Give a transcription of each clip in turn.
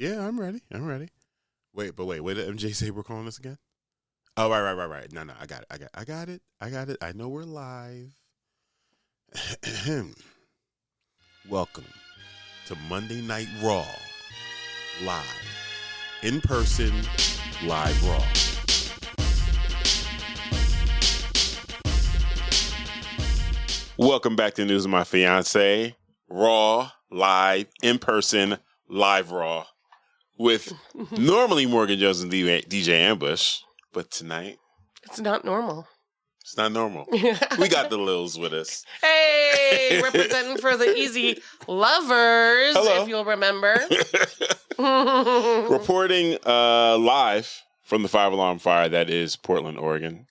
Yeah, I'm ready. Wait, what did MJ say we're calling this again? Oh, right. No, I got it. I know we're live. Welcome to Monday Night Raw. Live. In person, live Raw. Welcome back to News of My Fiance. Raw, live, in person, live Raw. With normally Morgan Jones and DJ Ambush, but tonight it's not normal. It's not normal. We got the Lils with us. Hey, representing for the Easy Lovers, Hello. if you'll remember. Reporting live from the 5-alarm fire that is Portland, Oregon.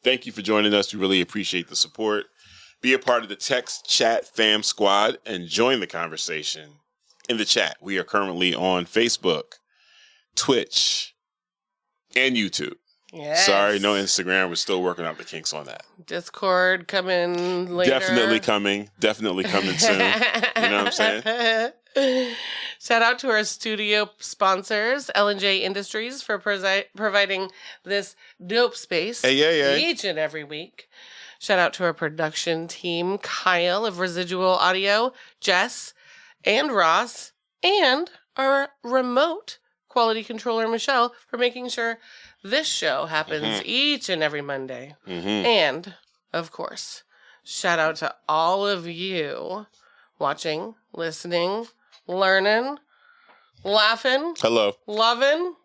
Thank you for joining us. We really appreciate the support. Be a part of the text chat fam squad and join the conversation in the chat. We are currently on Facebook, Twitch, and YouTube. Yes. Sorry, no Instagram. We're still working out the kinks on that. Discord coming later. Definitely coming soon. You know what I'm saying? Shout out to our studio sponsors, L&J Industries, for providing this dope space each and every week. Shout out to our production team, Kyle of Residual Audio, Jess, and Ross, and our remote quality controller, Michelle, for making sure this show happens each and every Monday. And, of course, shout out to all of you watching, listening, learning, laughing, hello, loving,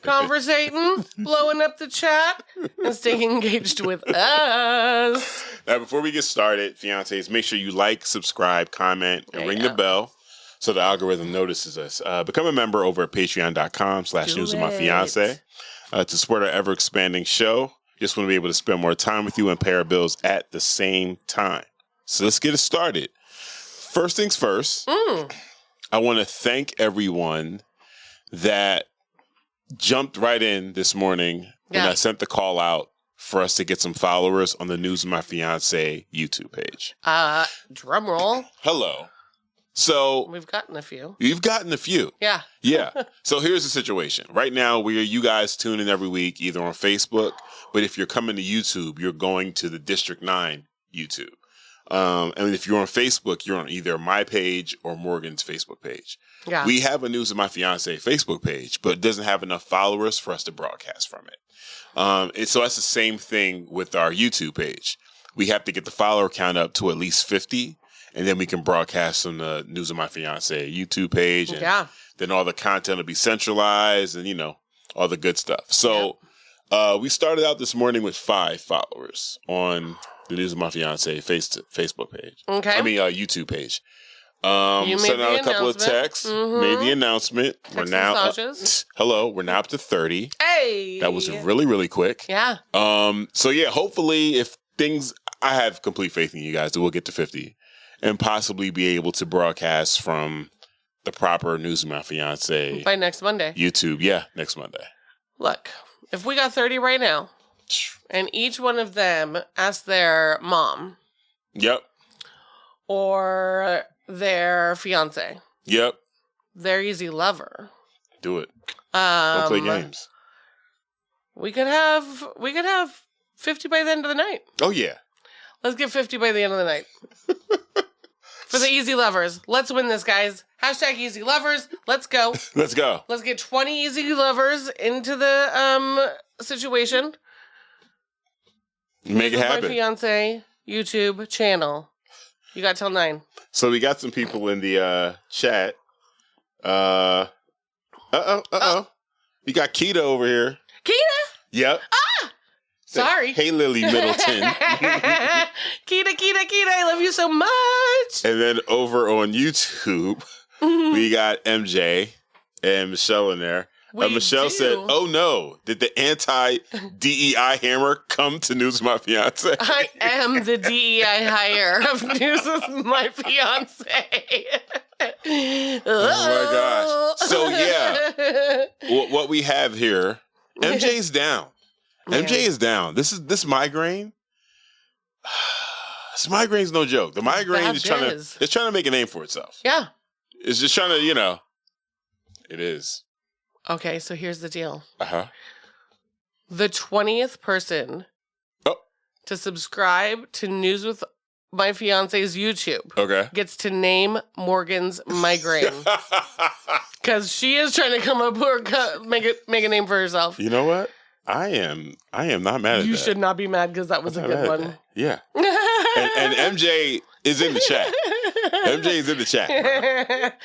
conversating, blowing up the chat, and staying engaged with us. Now, before we get started, fiancés, make sure you like, subscribe, comment, and ring the bell so the algorithm notices us. Become a member over at patreon.com/newsofmyfiance to support our ever-expanding show. Just want to be able to spend more time with you and pay our bills at the same time. So let's get it started. First things first, I want to thank everyone that jumped right in this morning when I sent the call out for us to get some followers on the News of My Fiance YouTube page. Drum roll. Hello. So we've gotten a few. You've gotten a few. Yeah. Yeah. So here's the situation. Right now, you guys tune in every week, either on Facebook, but if you're coming to YouTube, you're going to the District 9 YouTube. And if you're on Facebook, you're on either my page or Morgan's Facebook page. Yeah. We have a News of My Fiance Facebook page, but it doesn't have enough followers for us to broadcast from it. So that's the same thing with our YouTube page. We have to get the follower count up to at least 50, and then we can broadcast on the News of My Fiance YouTube page. And then all the content will be centralized and, all the good stuff. So we started out this morning with 5 followers on the News of My Fiance Facebook page. Okay. I mean, YouTube page. Sent out a couple of texts, made the announcement. We're now we're now up to 30. Hey, that was really, really quick. Yeah. So yeah, hopefully if I have complete faith in you guys that we'll get to 50 and possibly be able to broadcast from the proper News of My Fiance by next Monday. YouTube, next Monday. Look, if we got 30 right now, and each one of them asked their mom. Yep. Or their fiance. Yep. Their easy lover. Do it. Don't play games. We could have 50 by the end of the night. Oh yeah. Let's get 50 by the end of the night. For the easy lovers. Let's win this, guys. Hashtag easy lovers. Let's go. Let's go. Let's get 20 easy lovers into the situation. Make it happen. My Fiance YouTube channel. You got till 9. So we got some people in the chat. You got Keita over here. Keita? Yep. Sorry. Hey, Lily Middleton. Keita, I love you so much. And then over on YouTube, we got MJ and Michelle in there. Michelle said, "Oh no, did the anti-DEI hammer come to News of My Fiance?" I am the DEI hire of News of My Fiance. Oh my gosh. So yeah, what we have here, MJ's down. MJ is down. This migraine. This migraine's no joke. The migraine is trying to make a name for itself. Yeah. It's just trying to, It is. Okay, so here's the deal. Uh-huh. The 20th person to subscribe to News with My Fiance's YouTube gets to name Morgan's Migraine. Because she is trying to come up or make a name for herself. You know what? I am not mad at that. You should not be mad because that was a good one. Yeah. and MJ is in the chat. MJ is in the chat.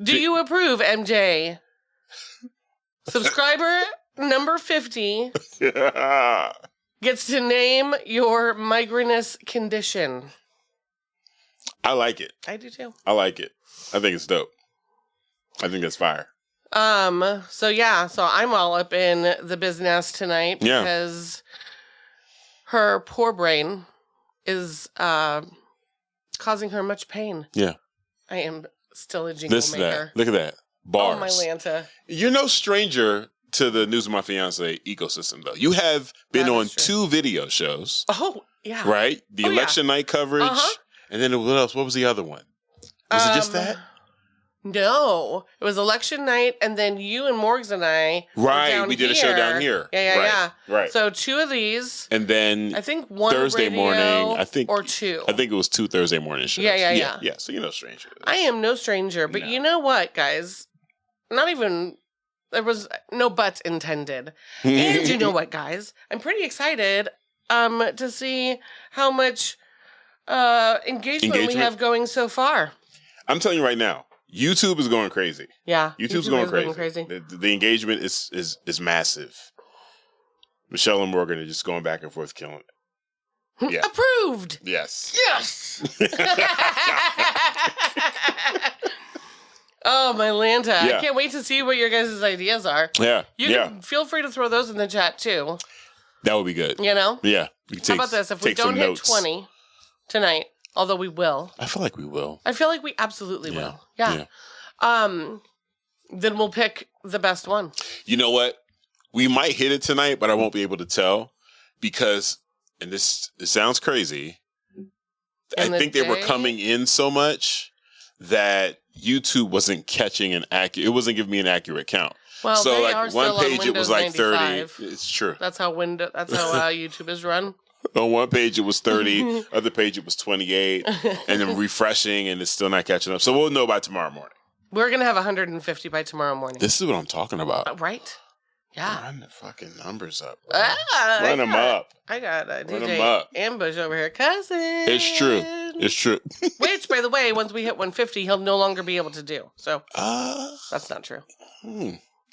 Do you approve, MJ? Subscriber number 50 gets to name your migrainous condition. I like it. I do too. I like it. I think it's dope. I think that's fire. So I'm all up in the business tonight because her poor brain is causing her much pain. Yeah. I am still a jingle maker. Look at that. Bars. Oh, my Lanta. You're no stranger to the News of My Fiance ecosystem, though. You have been on 2 video shows. Oh, yeah. Right? The election night coverage. And then what else? What was the other one? Was it just that? No. It was election night, and then you and Morgs and I we did a show down here. Yeah. Right. So 2 of these. And then I think one Thursday morning, or 2. I think it was 2 Thursday morning shows. Yeah. So you're no stranger. I am no stranger, but you know what, guys? There was no but intended. And you know what, guys? I'm pretty excited to see how much engagement we have going so far. I'm telling you right now, YouTube is going crazy. Yeah. YouTube's going crazy. The engagement is massive. Michelle and Morgan are just going back and forth killing it. Yeah. Approved. Yes. Oh, my Lanta. I can't wait to see what your guys' ideas are. Yeah. You can feel free to throw those in the chat, too. That would be good. You know? Yeah. How about this? If we don't hit 20 tonight, although we will. I feel like we will. I feel like we absolutely will. Yeah. Then we'll pick the best one. You know what? We might hit it tonight, but I won't be able to tell because, and this sounds crazy, I think they were coming in so much that YouTube wasn't catching it wasn't giving me an accurate count. Well, so they like are one still page on it was Windows like 95. 30. It's true. That's how YouTube is run. On one page it was 30, other page it was 28, and then refreshing, and it's still not catching up. So we'll know by tomorrow morning. We're gonna have 150 by tomorrow morning. This is what I'm talking about. Right? Yeah. Run the fucking numbers up. Run them up. I got a DJ Ambush over here, cousin. It's true. Which, by the way, once we hit 150, he'll no longer be able to do. So that's not true.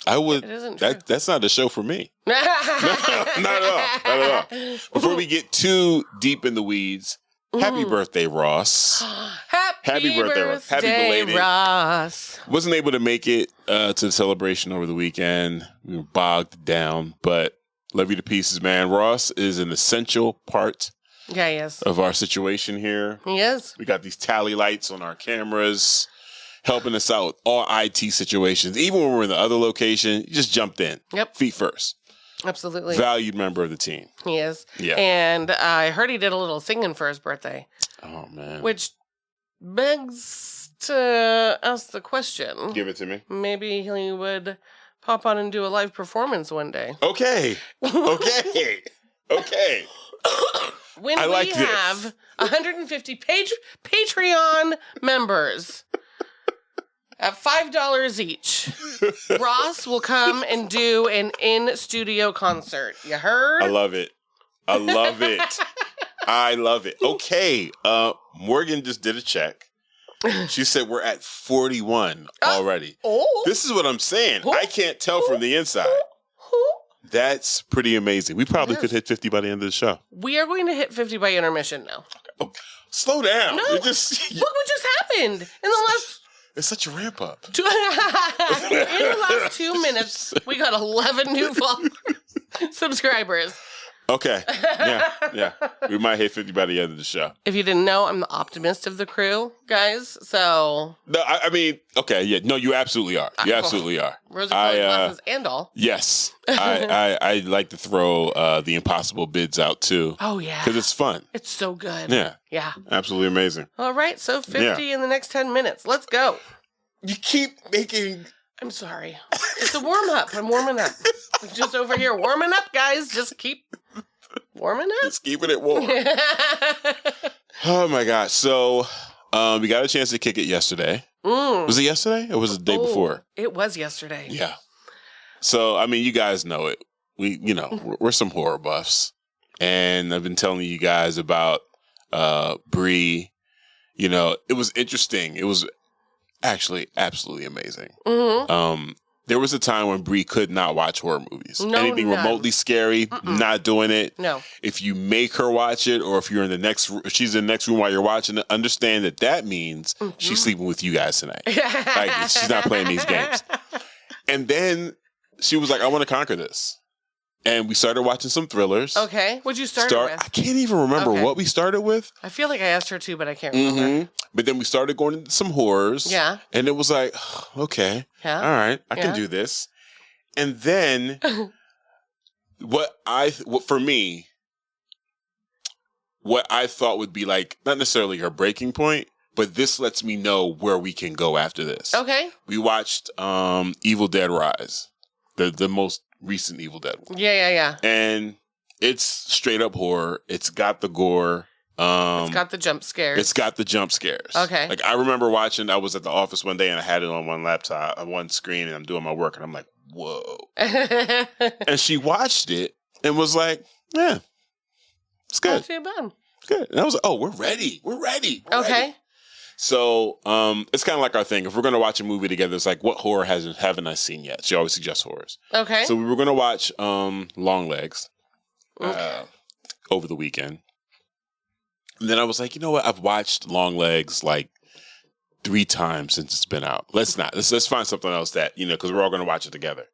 I would. It isn't true. That's not a show for me. Not at all. Before we get too deep in the weeds, happy birthday, Ross. Happy birthday, Ross. Happy belated. Ross. Wasn't able to make it to the celebration over the weekend. We were bogged down, but love you to pieces, man. Ross is an essential part he is. Of our situation here. He is. We got these tally lights on our cameras, helping us out with all IT situations. Even when we're in the other location, you just jumped in. Yep. Feet first. Absolutely. Valued member of the team. He is. Yeah. And I heard he did a little singing for his birthday. Oh, man. Which begs to ask the question. Give it to me. Maybe he would pop on and do a live performance one day. Okay. When we have 150 Patreon members at $5 each, Ross will come and do an in-studio concert. You heard? I love it. Okay. Morgan just did a check. She said we're at 41 already. This is what I'm saying. I can't tell from the inside. That's pretty amazing. We probably could hit 50 by the end of the show. We are going to hit 50 by intermission now. Oh, slow down. No, look what just happened in the last... It's such a ramp up. In the last 2 minutes, we got 11 new subscribers. Okay. Yeah. We might hit 50 by the end of the show. If you didn't know, I'm the optimist of the crew, guys. So. No, I mean, okay, yeah. No, you absolutely are. You absolutely are. Rose-colored glasses and all. Yes. I like to throw the impossible bids out too. Oh, yeah. Because it's fun. It's so good. Yeah. Yeah. Absolutely amazing. All right. So 50 in the next 10 minutes. Let's go. You keep making I'm sorry. It's a warm-up. I'm warming up. I'm just over here warming up, guys. Just keep warming up. Just keeping it warm. Oh, my gosh. So, we got a chance to kick it yesterday. Was it yesterday or was it the day before? It was yesterday. Yeah. So, I mean, you guys know it. We're some horror buffs. And I've been telling you guys about Bree. You know, it was interesting. It was actually absolutely amazing. Mm-hmm. There was a time when Bree could not watch horror movies. Anything remotely scary, not doing it. No. If you make her watch it, or if she's in the next room while you're watching it, understand that means she's sleeping with you guys tonight. Like, she's not playing these games. And then she was like, I want to conquer this. And we started watching some thrillers. Okay. What'd you start with? I can't even remember what we started with. I feel like I asked her too, but I can't remember. But then we started going into some horrors. Yeah. And it was like, okay. Yeah. All right. I can do this. And then what I thought would be like, not necessarily her breaking point, but this lets me know where we can go after this. Okay. We watched Evil Dead Rise, the most recent Evil Dead one. Yeah. And it's straight up horror. It's got the gore. It's got the jump scares. Okay. Like, I remember watching, I was at the office one day and I had it on one laptop, on one screen, and I'm doing my work and I'm like, whoa. And she watched it and was like, yeah, it's good. Not too bad. It's good. And I was like, oh, we're ready. We're ready. Ready. So, it's kind of like our thing. If we're going to watch a movie together, it's like, what horror haven't I seen yet? She always suggests horrors. Okay. So we were going to watch Longlegs over the weekend. And then I was like, you know what? I've watched Longlegs like 3 times since it's been out. Let's find something else that, because we're all going to watch it together.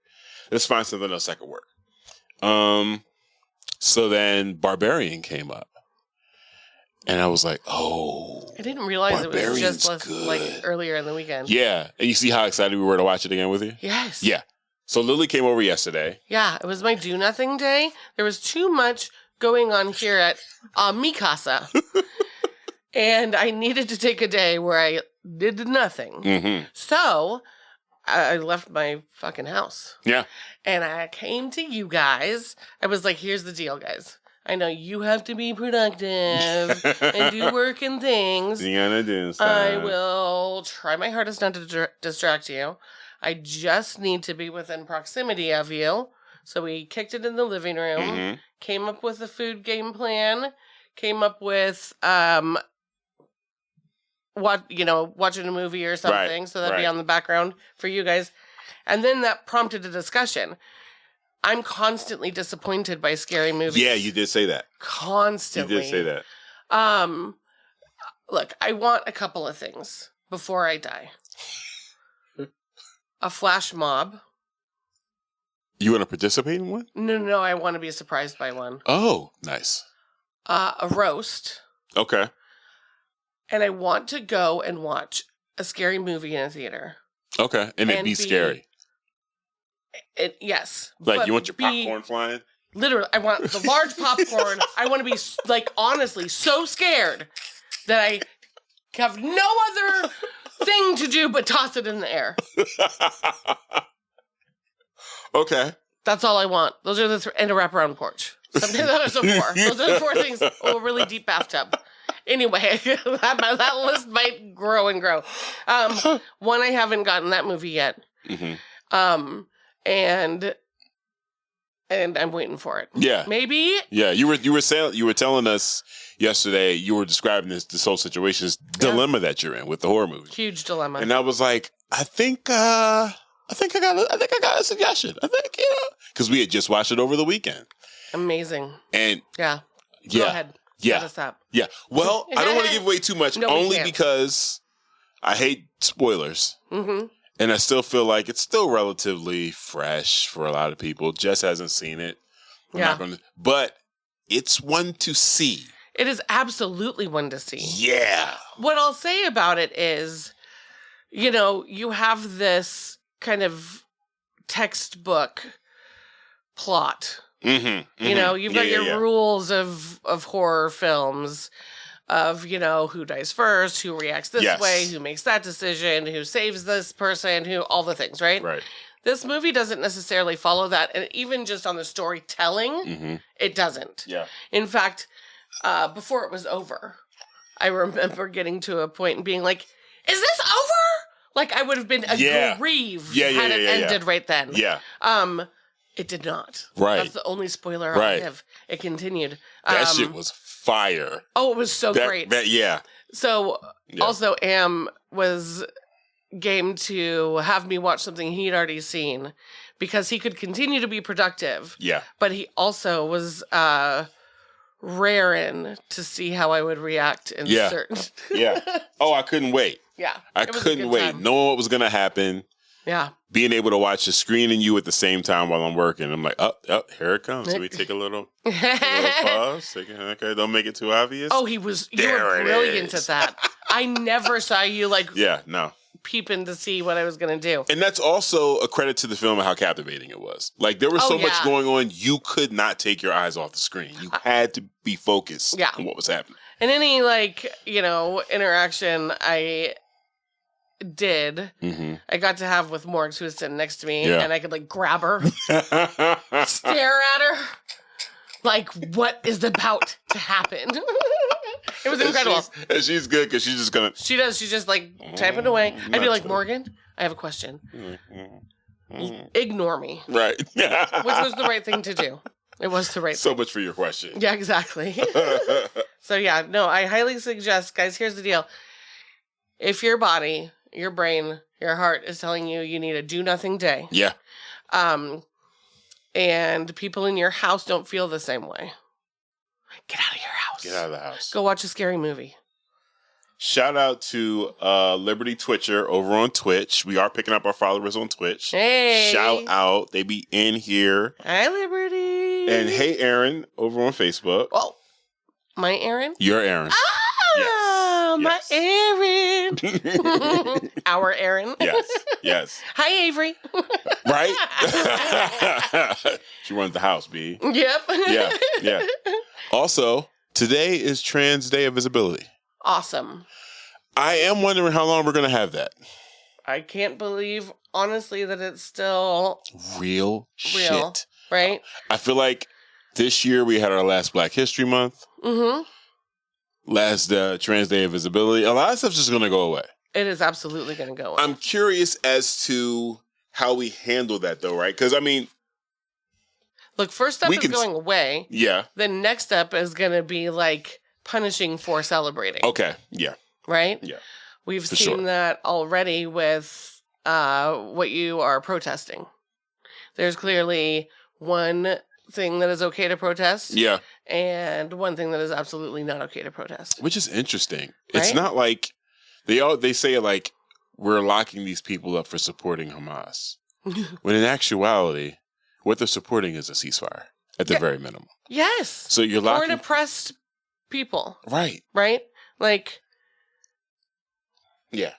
Let's find something else that could work. So then Barbarian came up. And I was like, oh. I didn't realize it was just like earlier in the weekend. Yeah. And you see how excited we were to watch it again with you? Yes. Yeah. So Lily came over yesterday. Yeah. It was my do nothing day. There was too much going on here at Mi Casa. And I needed to take a day where I did nothing. Mm-hmm. So I left my fucking house. Yeah. And I came to you guys. I was like, here's the deal, guys. I know you have to be productive and do work and things. You gotta do stuff. I will try my hardest not to distract you. I just need to be within proximity of you. So we kicked it in the living room, came up with a food game plan, came up with watching a movie or something, so that'd be on the background for you guys. And then that prompted a discussion. I'm constantly disappointed by scary movies. Yeah, you did say that. Constantly. You did say that. Look, I want a couple of things before I die. A flash mob. You want to participate in one? No, I want to be surprised by one. Oh, nice. A roast. Okay. And I want to go and watch a scary movie in a theater. Okay, and it'd be scary. Yes. Like, you want your popcorn flying? Literally, I want the large popcorn. I want to be, like, honestly, so scared that I have no other thing to do but toss it in the air. Okay. That's all I want. Those are and a wraparound porch. Something that is a 4. Those are the 4 things. Oh, a really deep bathtub. Anyway, that list might grow and grow. One, I haven't gotten that movie yet. Mm-hmm. And I'm waiting for it. Yeah. Maybe. Yeah, you were telling us yesterday, you were describing this whole situation, this dilemma that you're in with the horror movie. Huge dilemma. And I was like, I think I got a suggestion. Because we had just watched it over the weekend. Amazing. And go ahead. Set us up. Yeah. Well, I don't want to give away too much, only because I hate spoilers. Mm-hmm. And I still feel like it's still relatively fresh for a lot of people. Jess hasn't seen it. But it's one to see. It is absolutely one to see. Yeah. What I'll say about it is, you have this kind of textbook plot. Mm-hmm, mm-hmm. You've got your rules of horror films. of, who dies first, who reacts this way, who makes that decision, who saves this person, who all the things, right? Right. This movie doesn't necessarily follow that. And even just on the storytelling, it doesn't. Yeah. In fact, before it was over, I remember getting to a point and being like, is this over? Like, I would have been aggrieved had it ended right then. Yeah. It did not. Right. That's the only spoiler I'll give. It continued. That shit was fire. Oh, it was so great. So, also, Am was game to have me watch something he'd already seen because he could continue to be productive. Yeah. But he also was raring to see how I would react in certain... Oh, I couldn't wait. Yeah. I couldn't wait. Knowing what was going to happen. Yeah. Being able to watch the screen and you at the same time while I'm working. I'm like, oh, here it comes. So we take a little pause. Okay, don't make it too obvious. Oh, you were brilliant at that. I never saw you peeping to see what I was going to do. And that's also a credit to the film and how captivating it was. Like, there was so much going on, you could not take your eyes off the screen. You had to be focused on what was happening. And any, interaction I did, I got to have with Morgs, who was sitting next to me, and I could, grab her, stare at her, what is about to happen? It was incredible. And she's good because she's just gonna... She does. She's just, typing away. I'd be like, Morgan, I have a question. Ignore me. Right. Which was the right thing to do. It was the right thing. So much for your question. Yeah, exactly. So, I highly suggest, guys, here's the deal. If your body, your brain, your heart is telling you you need a do-nothing day. Yeah. And people in your house don't feel the same way. Get out of your house. Get out of the house. Go watch a scary movie. Shout out to Liberty Twitcher over on Twitch. We are picking up our followers on Twitch. Hey. Shout out. They be in here. Hi, Liberty. And hey, Aaron over on Facebook. Oh, my Aaron? Your Aaron. Ah, my Aaron. Our Aaron. Yes. Hi, Avery. Right? She runs the house, B. Yep. Yeah. Also, today is Trans Day of Visibility. Awesome. I am wondering how long we're going to have that. I can't believe, honestly, that it's still... Real shit. Right? I feel like this year we had our last Black History Month. Last Trans Day of Visibility. A lot of stuff's just going to go away. It is absolutely going to go away. I'm curious as to how we handle that, though, right? Because, look, first step is going away. Yeah. Then next step is going to be, punishing for celebrating. Okay. Yeah. Right? Yeah. We've seen that already with what you are protesting. There's clearly one thing that is okay to protest. Yeah. And one thing that is absolutely not okay to protest. Which is interesting. Right? It's not like they say we're locking these people up for supporting Hamas. When in actuality, what they're supporting is a ceasefire at the very minimum. Yes. So you're locking... Or an oppressed people. Right. Right? Yeah.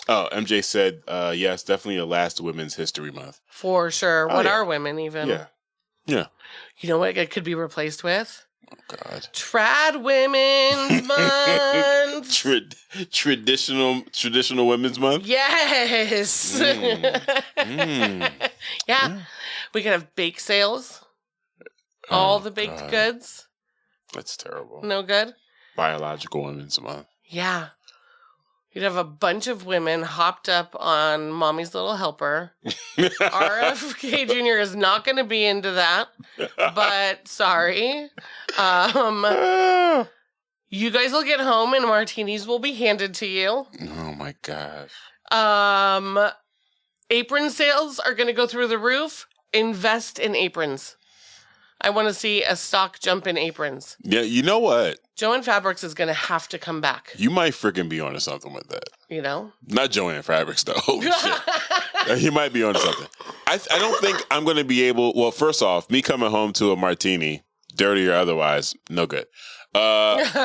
Oh, MJ said, yes, definitely a last Women's History Month. For sure. What are women even? Yeah. Yeah. You know what it could be replaced with? Oh, God. Trad Women's Month. Traditional Women's Month? Yes. Yeah. We could have bake sales. All the baked goods. That's terrible. No good? Biological Women's Month. Yeah. You'd have a bunch of women hopped up on Mommy's Little Helper. RFK Jr. is not going to be into that, but sorry. You guys will get home and martinis will be handed to you. Oh my gosh. Apron sales are going to go through the roof. Invest in aprons. I want to see a stock jump in aprons. Yeah, you know what? Joann Fabrics is going to have to come back. You might freaking be onto something with that. You know? Not Joann Fabrics, though. Holy shit. You might be onto something. I don't think I'm going to be able... Well, first off, me coming home to a martini, dirty or otherwise, no good. What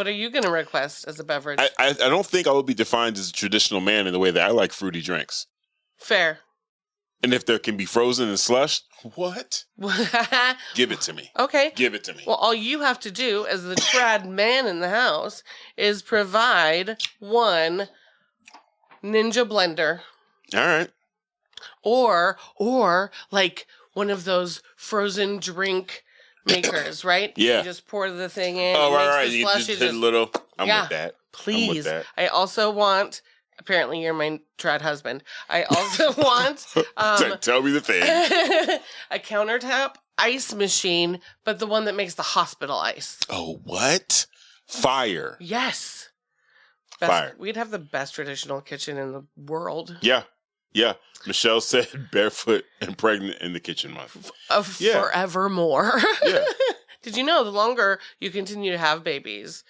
are you going to request as a beverage? I don't think I would be defined as a traditional man in the way that I like fruity drinks. Fair. And if there can be frozen and slushed, what? Give it to me. Okay. Give it to me. Well, all you have to do as the trad man in the house is provide one Ninja blender. All right. Or like one of those frozen drink makers, right? Yeah. You just pour the thing in. Oh, right. The You just hit a little. I'm with that. Please. I'm with that. I also want. Apparently, you're my trad husband. I also want. Tell me the thing. A countertop ice machine, but the one that makes the hospital ice. Oh, what? Fire. Yes. Fire. We'd have the best traditional kitchen in the world. Yeah. Michelle said barefoot and pregnant in the kitchen month. Forevermore. Yeah. Did you know the longer you continue to have babies,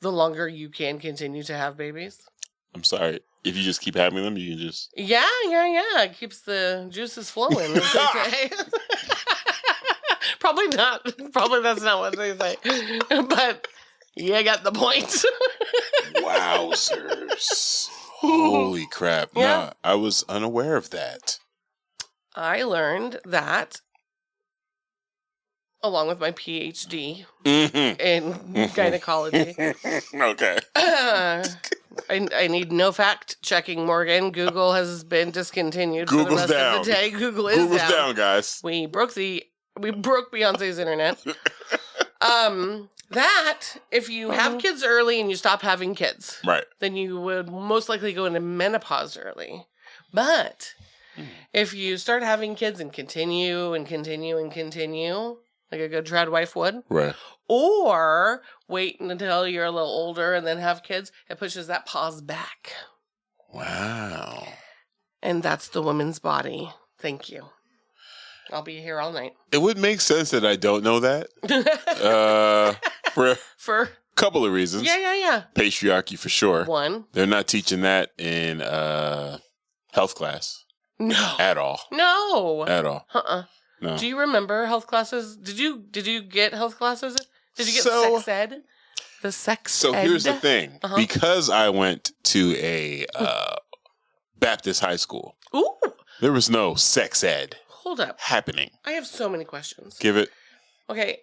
the longer you can continue to have babies? I'm sorry. If you just keep having them, you can just... Yeah. It keeps the juices flowing, as they say. Probably not. Probably that's not what they say. But you got the point. Wowzers. Holy crap. Yeah. No, I was unaware of that. I learned that, along with my PhD in gynecology. Okay. I need no fact-checking, Morgan. Google has been discontinued Google's for the rest down. of the day. Google's down, guys. We broke Beyonce's internet. That if you have kids early and you stop having kids, right, then you would most likely go into menopause early. But if you start having kids and continue, like a good trad wife would, right, or wait until you're a little older and then have kids, it pushes that pause back. Wow. And that's the woman's body. Thank you. I'll be here all night. It would make sense that I don't know that. For a couple of reasons. Yeah. Patriarchy for sure. One. They're not teaching that in health class. No. At all. No. At all. No. Do you remember health classes? Did you get health classes? Did you get sex ed? The sex ed? Here's the thing. Because I went to a Baptist high school. Ooh. There was no sex ed. Hold up. Happening. I have so many questions. Give it. Okay.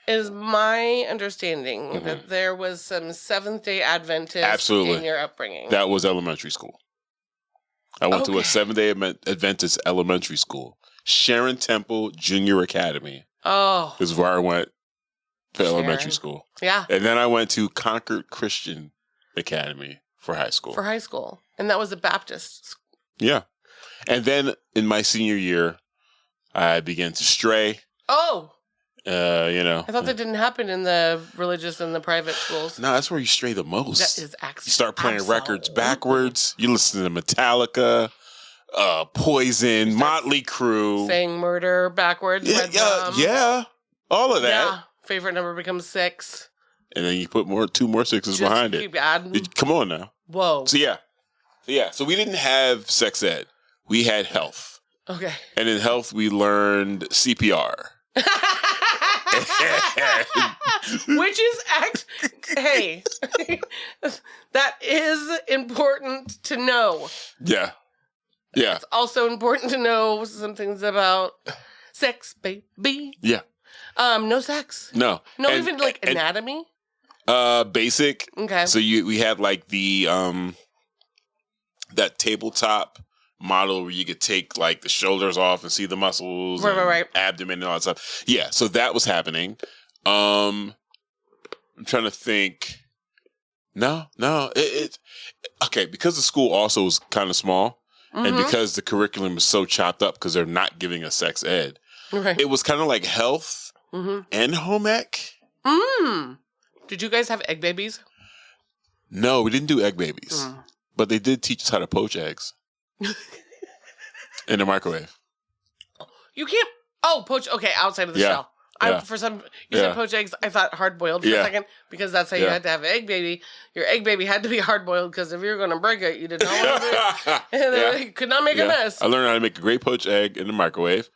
It is my understanding that there was some Seventh-day Adventist in your upbringing. That was elementary school. I went to a Seventh-day Adventist elementary school. Sharon Temple Junior Academy. Oh. Is where I went to elementary school. Yeah. And then I went to Concord Christian Academy for high school. And that was a Baptist school. Yeah. And then in my senior year, I began to stray. Oh. I thought that didn't happen in the religious and the private schools. No, that's where you stray the most. That is you start playing records backwards. You listen to Metallica, Poison, Motley Crue. Saying murder backwards. Yeah. All of that. Yeah. Favorite number becomes 6. And then you put two more sixes behind it. Come on now. Whoa. So yeah. So we didn't have sex ed. We had health. Okay. And in health, we learned CPR. Which is hey, that is important to know. Yeah. It's also important to know some things about sex, baby. Yeah. No sex. No. Even like anatomy. Basic. Okay. So we had like the that tabletop model where you could take like the shoulders off and see the muscles, right. abdomen and all that stuff. Yeah, so that was happening. I'm trying to think. No. Okay, because the school also was kind of small, and because the curriculum is so chopped up because they're not giving us sex ed, right. It was kind of like health and home ec. Did you guys have egg babies? No, we didn't do egg babies, but they did teach us how to poach eggs. In the microwave. You can't. Poach. Okay, outside of the shell. You said poached eggs. I thought hard boiled for a second because that's how you had to have an egg baby. Your egg baby had to be hard boiled because if you were going to break it, you did not want to do it. You could not make a mess. I learned how to make a great poached egg in the microwave.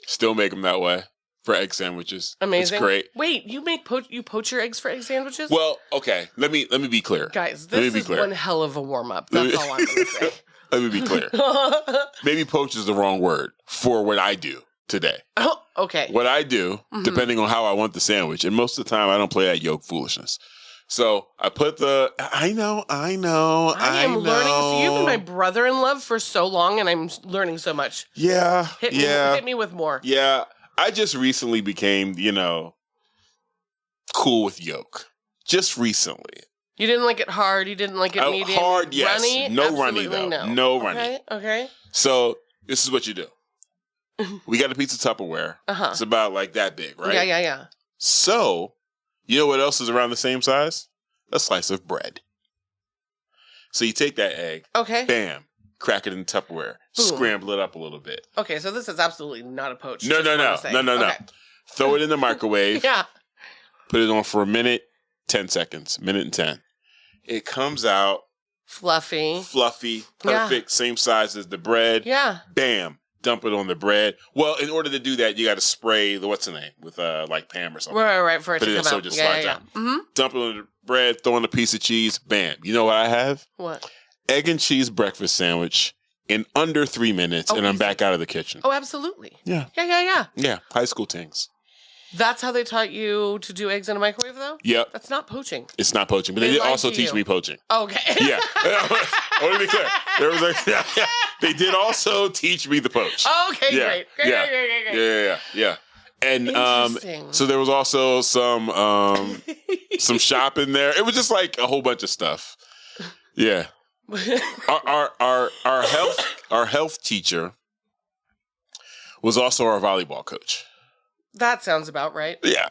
Still make them that way for egg sandwiches. Amazing. It's great. Wait, you poach your eggs for egg sandwiches? Well, okay. Let me be clear, guys. This is one hell of a warm up. That's all I'm going to say. Let me be clear. Maybe poach is the wrong word for what I do today. Oh, okay. What I do, depending on how I want the sandwich, and most of the time I don't play that yolk foolishness. So I put I know. I am learning. So you've been my brother-in-law for so long, and I'm learning so much. Yeah. Hit me with more. Yeah. I just recently became, cool with yolk. Just recently. You didn't like it hard. You didn't like it medium. Hard, yes. Runny? No Absolutely runny, though. No Runny. Okay. So this is what you do. We got a piece of Tupperware. It's about like that big, right? Yeah. So, you know what else is around the same size? A slice of bread. So you take that egg. Okay. Bam. Crack it in Tupperware. Boom. Scramble it up a little bit. Okay, so this is absolutely not a poach. No. Okay. Throw it in the microwave. Yeah. Put it on for a minute, 10 seconds. Minute and 10. It comes out. Fluffy. Perfect. Same size as the bread. Yeah. Bam. Dump it on the bread. Well, in order to do that, you got to spray what's the name? With like Pam or something. Right, for it to come out. So it just slides out. Mm-hmm. Dump it on the bread, throw in a piece of cheese, bam. You know what I have? What? Egg and cheese breakfast sandwich in under 3 minutes, and I'm back out of the kitchen. Oh, absolutely. Yeah. Yeah. High school things. That's how they taught you to do eggs in a microwave, though? Yep. That's not poaching. It's not poaching, but they did also teach me poaching. Okay. Yeah. I want to be clear. They did also teach me the poach. Okay, great. Yeah. And so there was also some shop in there. It was just like a whole bunch of stuff. Yeah. Our health teacher was also our volleyball coach. That sounds about right. Yeah.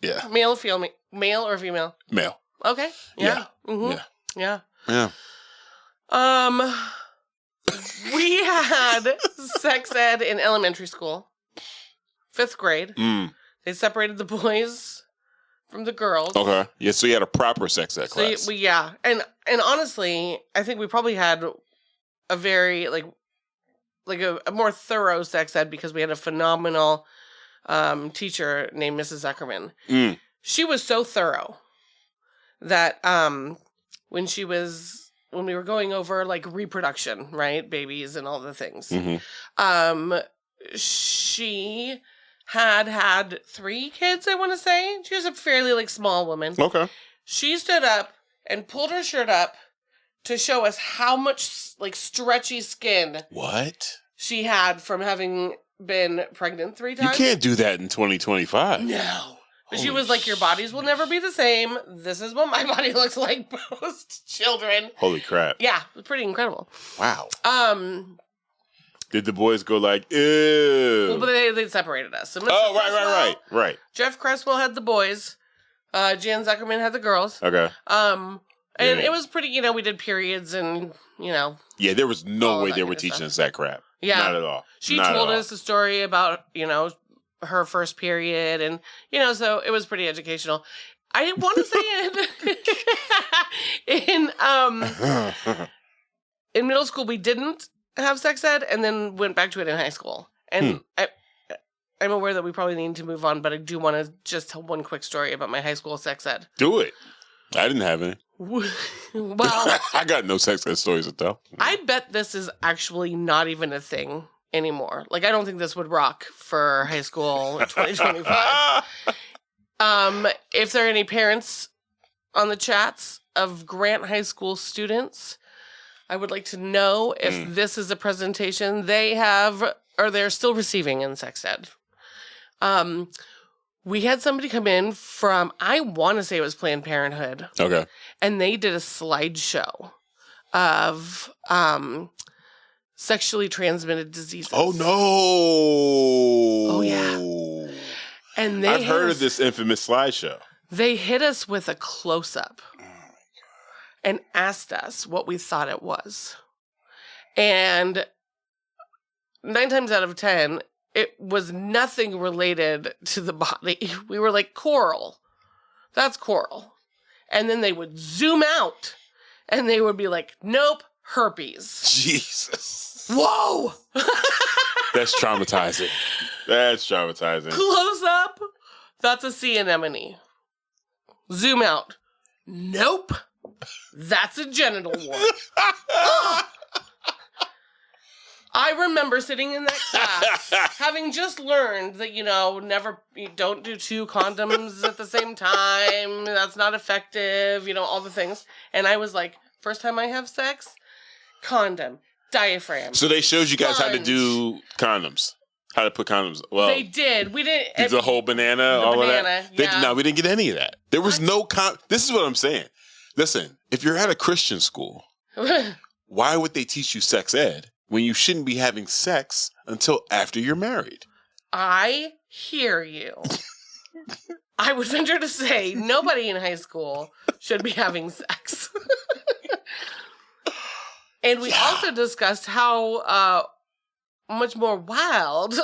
Yeah. Male or female? Male. Okay. Yeah. Mm-hmm. Yeah. We had sex ed in elementary school. 5th grade. They separated the boys from the girls. Okay. Yeah, so you had a proper sex ed class. And honestly, I think we probably had a very a more thorough sex ed because we had a phenomenal teacher named Mrs. Zuckerman. She was so thorough that when we were going over like reproduction, right, babies and all the things, she had 3 kids, I want to say. She was a fairly small woman. Okay. She stood up and pulled her shirt up to show us how much stretchy skin she had from having been pregnant 3 times. You can't do that in 2025. No. But she was like, your bodies will never be the same. This is what my body looks like post-children. Holy crap. Yeah, it was pretty incredible. Wow. Did the boys go like, ew? Well, but they separated us. So right. Jeff Cresswell had the boys. Jan Zuckerman had the girls. Okay. And it was pretty, we did periods and, Yeah, there was no way they were teaching us that crap. Yeah. Not at all. She told us a story about, her first period and, so it was pretty educational. I didn't want to say in middle school, we didn't have sex ed and then went back to it in high school. And I'm aware that we probably need to move on, but I do want to just tell one quick story about my high school sex ed. Do it. I didn't have any. Well, I got no sex ed stories to tell. I bet this is actually not even a thing anymore. I don't think this would rock for high school 2025. If there are any parents on the chats of Grant High School students, I would like to know if this is a presentation they have or they're still receiving in sex ed. We had somebody come in from, I want to say it was Planned Parenthood. Okay. And they did a slideshow of sexually transmitted diseases. Oh, no. Oh, yeah. And I've heard of this infamous slideshow. They hit us with a close-up and asked us what we thought it was. And 9 times out of 10, it was nothing related to the body. We were like, coral. That's coral. And then they would zoom out and they would be like, nope, herpes. Jesus. Whoa. That's traumatizing. Close up. That's a sea anemone. Zoom out. Nope. That's a genital wart. remember sitting in that class, having just learned that, don't do 2 condoms at the same time. That's not effective, all the things. And I was like, first time I have sex, condom, diaphragm. So they showed you guys how to do condoms. How to put condoms. Well, they did. We didn't. The whole banana, all of that. Yeah. No, we didn't get any of that. There was no This is what I'm saying. Listen, if you're at a Christian school, why would they teach you sex ed when you shouldn't be having sex until after you're married? I hear you. I would venture to say nobody in high school should be having sex. And we also discussed how much more wild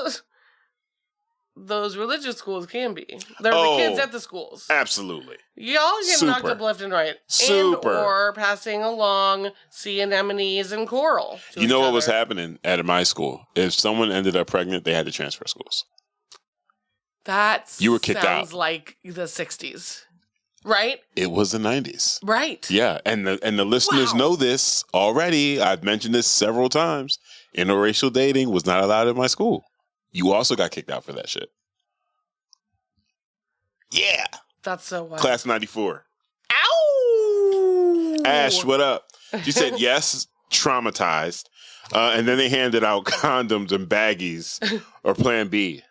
those religious schools can be. They're the kids at the schools. Absolutely. Y'all get knocked up left and right. Super. And or passing along sea anemones and coral. You know what was happening at my school? If someone ended up pregnant, they had to transfer schools. You were kicked out. Sounds like the 60s. Right? It was the 90s. Right. Yeah, and the listeners know this already. I've mentioned this several times. Interracial dating was not allowed in my school. You also got kicked out for that shit. Yeah. That's so wild. Class 94. Ow! Ash, what up? She said yes, traumatized. And then they handed out condoms and baggies or Plan B.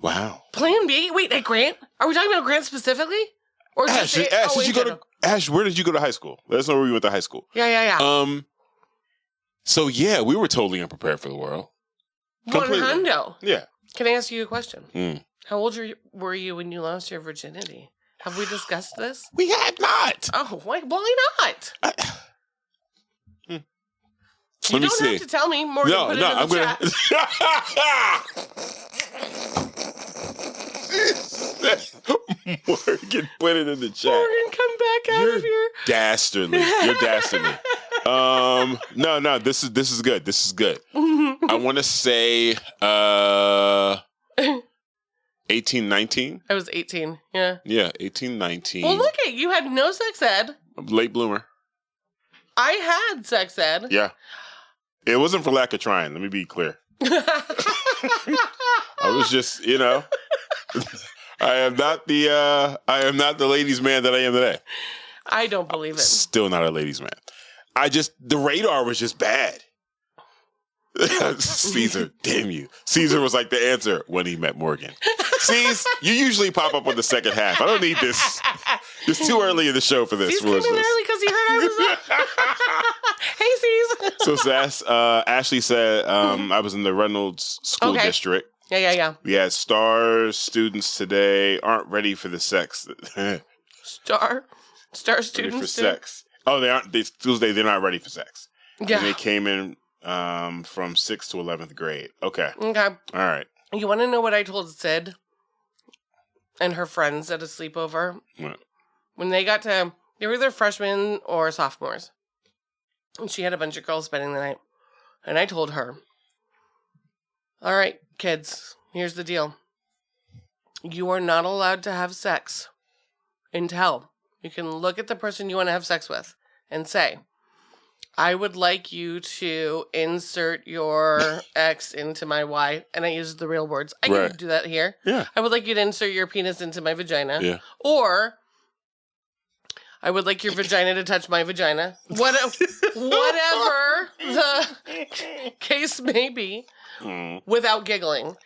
Wow. Plan B? Wait, at Grant? Are we talking about Grant specifically? Or Ash, Ash, where did you go to high school? Let us know where you went to high school. Yeah. So yeah, we were totally unprepared for the world. Hundo. Yeah. Can I ask you a question? How old were you when you lost your virginity? Have we discussed this? We had not. Oh, why not? You Let me see. Have to tell me. Morgan, put it in the chat. Morgan, put it in the chat. Morgan, come back out of here. Dastardly. You're dastardly. No, this is good. This is good. I want to say 18, 19. I was 18, yeah. Yeah, 18, 19. Well, look at you had no sex ed. Late bloomer. I had sex ed. Yeah. It wasn't for lack of trying. Let me be clear. I was just, I am not the ladies' man that I am today. I don't believe it. Still not a ladies' man. The radar was just bad. Caesar, damn you. Caesar was like the answer when he met Morgan. Cease, you usually pop up on the second half. I don't need this. It's too early in the show for this. Cease came in early because he heard I was Hey, Cease. So Ashley said I was in the Reynolds School District. Yeah. We had star students today aren't ready for the sex. Star students ready for sex. Oh, they aren't. They're not ready for sex. Yeah. And they came in from 6th to 11th grade. Okay. All right. You want to know what I told Sid and her friends at a sleepover? What? When they were either freshmen or sophomores. And she had a bunch of girls spending the night. And I told her, all right, kids, here's the deal. You are not allowed to have sex until you can look at the person you want to have sex with and say, I would like you to insert your X into my Y. And I use the real words. I can do that here. Yeah. I would like you to insert your penis into my vagina. Yeah. Or I would like your vagina to touch my vagina. Whatever the case may be, without giggling.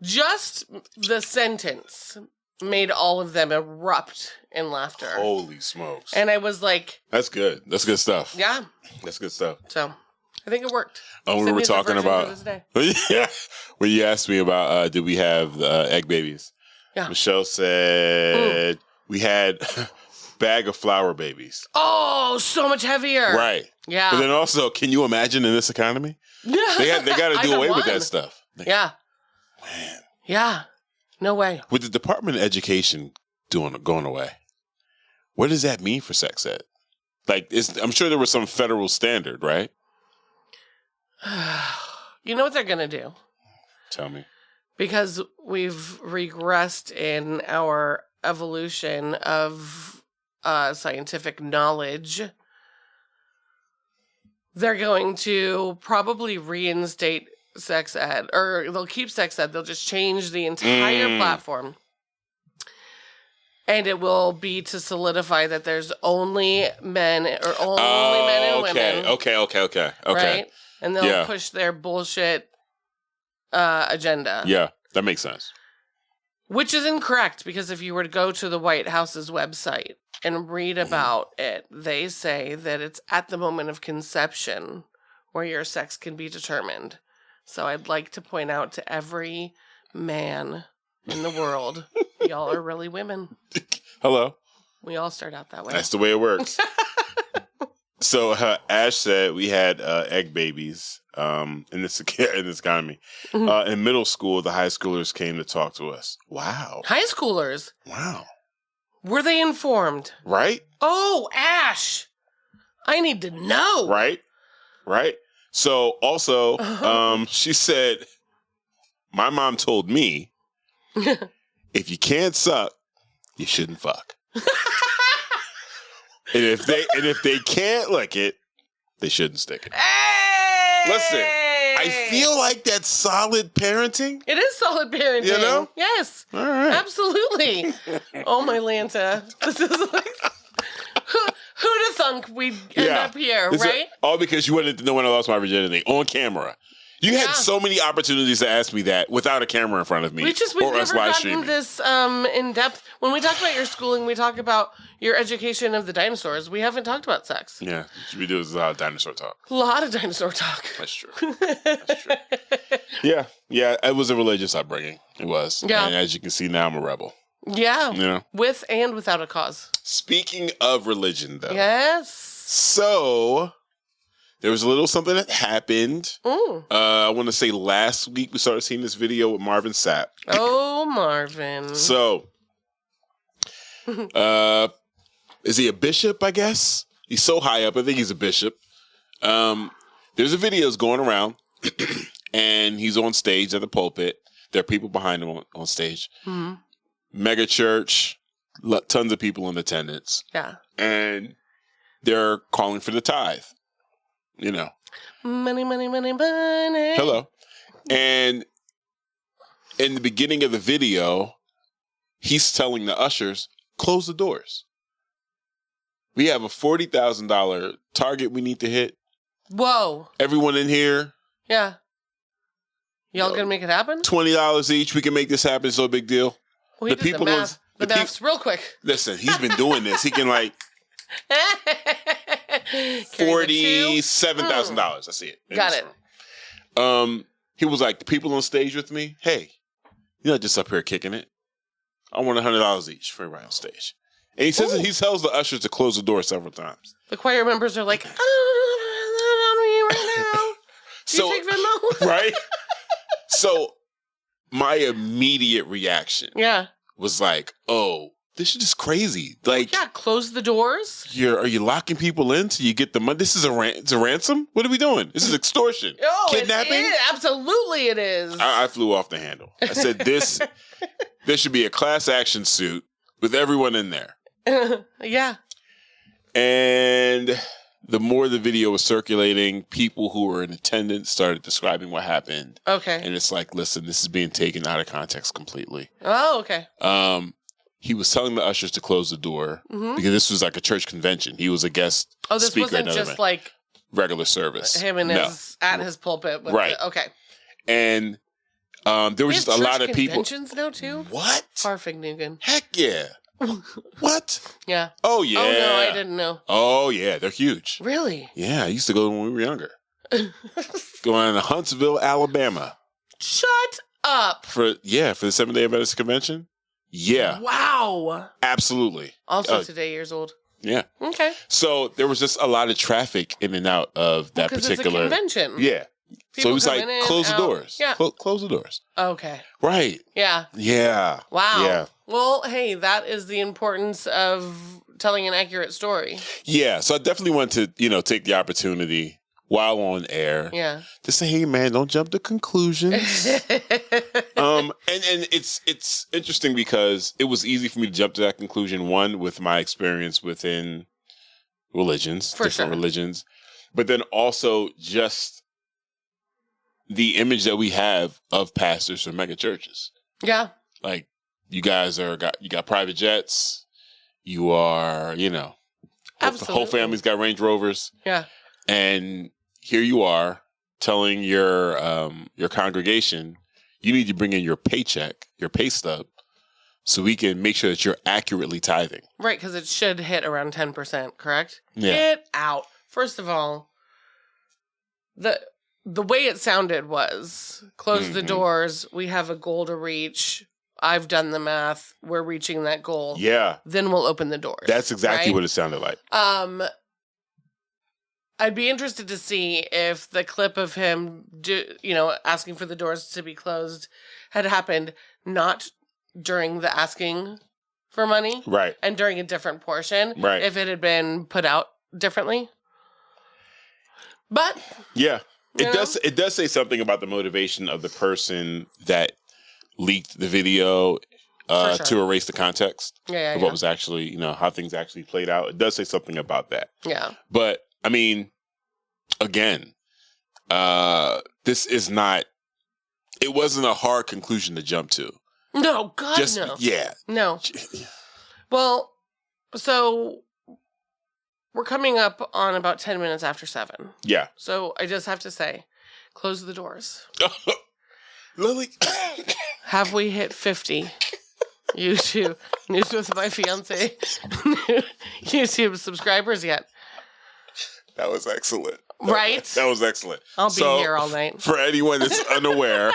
Just the sentence made all of them erupt in laughter. Holy smokes. And I was like... That's good. That's good stuff. Yeah. That's good stuff. So, I think it worked. Oh, we were talking about... Yeah. When you asked me about, did we have egg babies? Yeah. Michelle said we had bag of flour babies. Oh, so much heavier. Right. Yeah. But then also, can you imagine in this economy? They got to do away with that stuff. Yeah. Man. Yeah. No way. With the Department of Education going away, what does that mean for sex ed? Like, I'm sure there was some federal standard, right? You know what they're going to do? Tell me. Because we've regressed in our evolution of scientific knowledge, they're going to probably reinstate sex ed, or they'll keep sex ed. They'll just change the entire platform. And it will be to solidify that there's only men or only men and women. Okay. Right? And they'll push their bullshit agenda. Yeah, that makes sense. Which is incorrect, because if you were to go to the White House's website and read about it, they say that it's at the moment of conception where your sex can be determined. So I'd like to point out to every man in the world, y'all are really women. Hello. We all start out that way. That's the way it works. So Ash said we had egg babies in this economy. Mm-hmm. In middle school, the high schoolers came to talk to us. Wow. High schoolers? Wow. Were they informed? Right? Oh, Ash. I need to know. Right? So also, she said, my mom told me, if you can't suck, you shouldn't fuck. And if they can't lick it, they shouldn't stick it. Hey! Listen, I feel like that's solid parenting. It is solid parenting. You know? Yes. All right. Absolutely. Oh my Lanta. This is like who'd have thunk we'd end up here, right? All because you wanted to know when I lost my virginity on camera. You had so many opportunities to ask me that without a camera in front of me. We've never gotten this in depth. When we talk about your schooling, we talk about your education of the dinosaurs. We haven't talked about sex. Yeah, we do a lot of dinosaur talk. A lot of dinosaur talk. That's true. Yeah, it was a religious upbringing. It was. Yeah. And as you can see now, I'm a rebel. Yeah. With and without a cause. Speaking of religion, though. Yes. So there was a little something that happened. I want to say last week we started seeing this video with Marvin Sapp. Oh, Marvin. So, is he a bishop, I guess? He's so high up. I think he's a bishop. There's a video going around, and he's on stage at the pulpit. There are people behind him on stage. Mm-hmm. Mega church, tons of people in attendance. Yeah. And they're calling for the tithe. You know. Money, money, money, money. Hello. And in the beginning of the video, he's telling the ushers, close the doors. We have a $40,000 target we need to hit. Whoa. Everyone in here. Yeah. Y'all gonna make it happen? $20 each. We can make this happen. It's no big deal. Well, the math's real quick. Listen, he's been doing this. He can $47,000. I see it. Got it. He was like, the people on stage with me, hey, you're not just up here kicking it. I want $100 each for everybody on stage. And he says he tells the ushers to close the door several times. The choir members are like, I don't know right now. Do you take Venmo? Right? So my immediate reaction was like, oh, this is just crazy. Like, close the doors. Are you locking people in till you get the money? This is it's a ransom? What are we doing? This is extortion. Oh, kidnapping? It is. Absolutely it is. I flew off the handle. I said, there should be a class action suit with everyone in there. Yeah. And the more the video was circulating, people who were in attendance started describing what happened. Okay. And it's like, listen, this is being taken out of context completely. Oh, okay. He was telling the ushers to close the door because this was like a church convention. He was a guest speaker. Oh, this wasn't just like regular service. Him and at his pulpit. Right. Okay. And there was just a lot of people. Conventions now too? What? Farfignugan. Heck yeah. What? Yeah. Oh, yeah. Oh, no, I didn't know. Oh, yeah. They're huge. Really? Yeah. I used to go when we were younger. Going to Huntsville, Alabama. Shut up. For the Seventh-day Adventist Convention? Yeah. Wow. Absolutely. Also today years old. Yeah. Okay. So there was just a lot of traffic in and out of that particular it's a convention. Yeah. People so it was like, close the doors. Yeah. Close the doors. Okay. Right. Yeah. Yeah. Wow. Yeah. Well, hey, that is the importance of telling an accurate story. Yeah. So I definitely want to, take the opportunity while on air. Yeah. To say, hey man, don't jump to conclusions. And it's interesting because it was easy for me to jump to that conclusion, one, with my experience within religions, different religions. but then also just the image that we have of pastors from mega churches. Yeah. Like, you guys you got private jets. You are, the whole family's got Range Rovers. Yeah. And here you are telling your congregation, you need to bring in your paycheck, your pay stub, so we can make sure that you're accurately tithing. Right, because it should hit around 10%, correct? Yeah. Get out. First of all, the way it sounded was, close the doors, we have a goal to reach, I've done the math, we're reaching that goal. Yeah. Then we'll open the doors. That's exactly what it sounded like. I'd be interested to see if the clip of him, asking for the doors to be closed had happened not during the asking for money. Right. And during a different portion. Right. If it had been put out differently. But. Yeah. It does say something about the motivation of the person that leaked the video Sure. to erase the context of what was actually, how things actually played out. It does say something about that. Yeah. But, I mean, again, this is not, it wasn't a hard conclusion to jump to. No, God, no. Yeah. No. Well, so we're coming up on about 10 minutes after 7. Yeah. So I just have to say, close the doors. Lily. Have we hit 50 YouTube News with My Fiance YouTube subscribers yet? That was excellent. Right? That was excellent. I'll be here all night. For anyone that's unaware,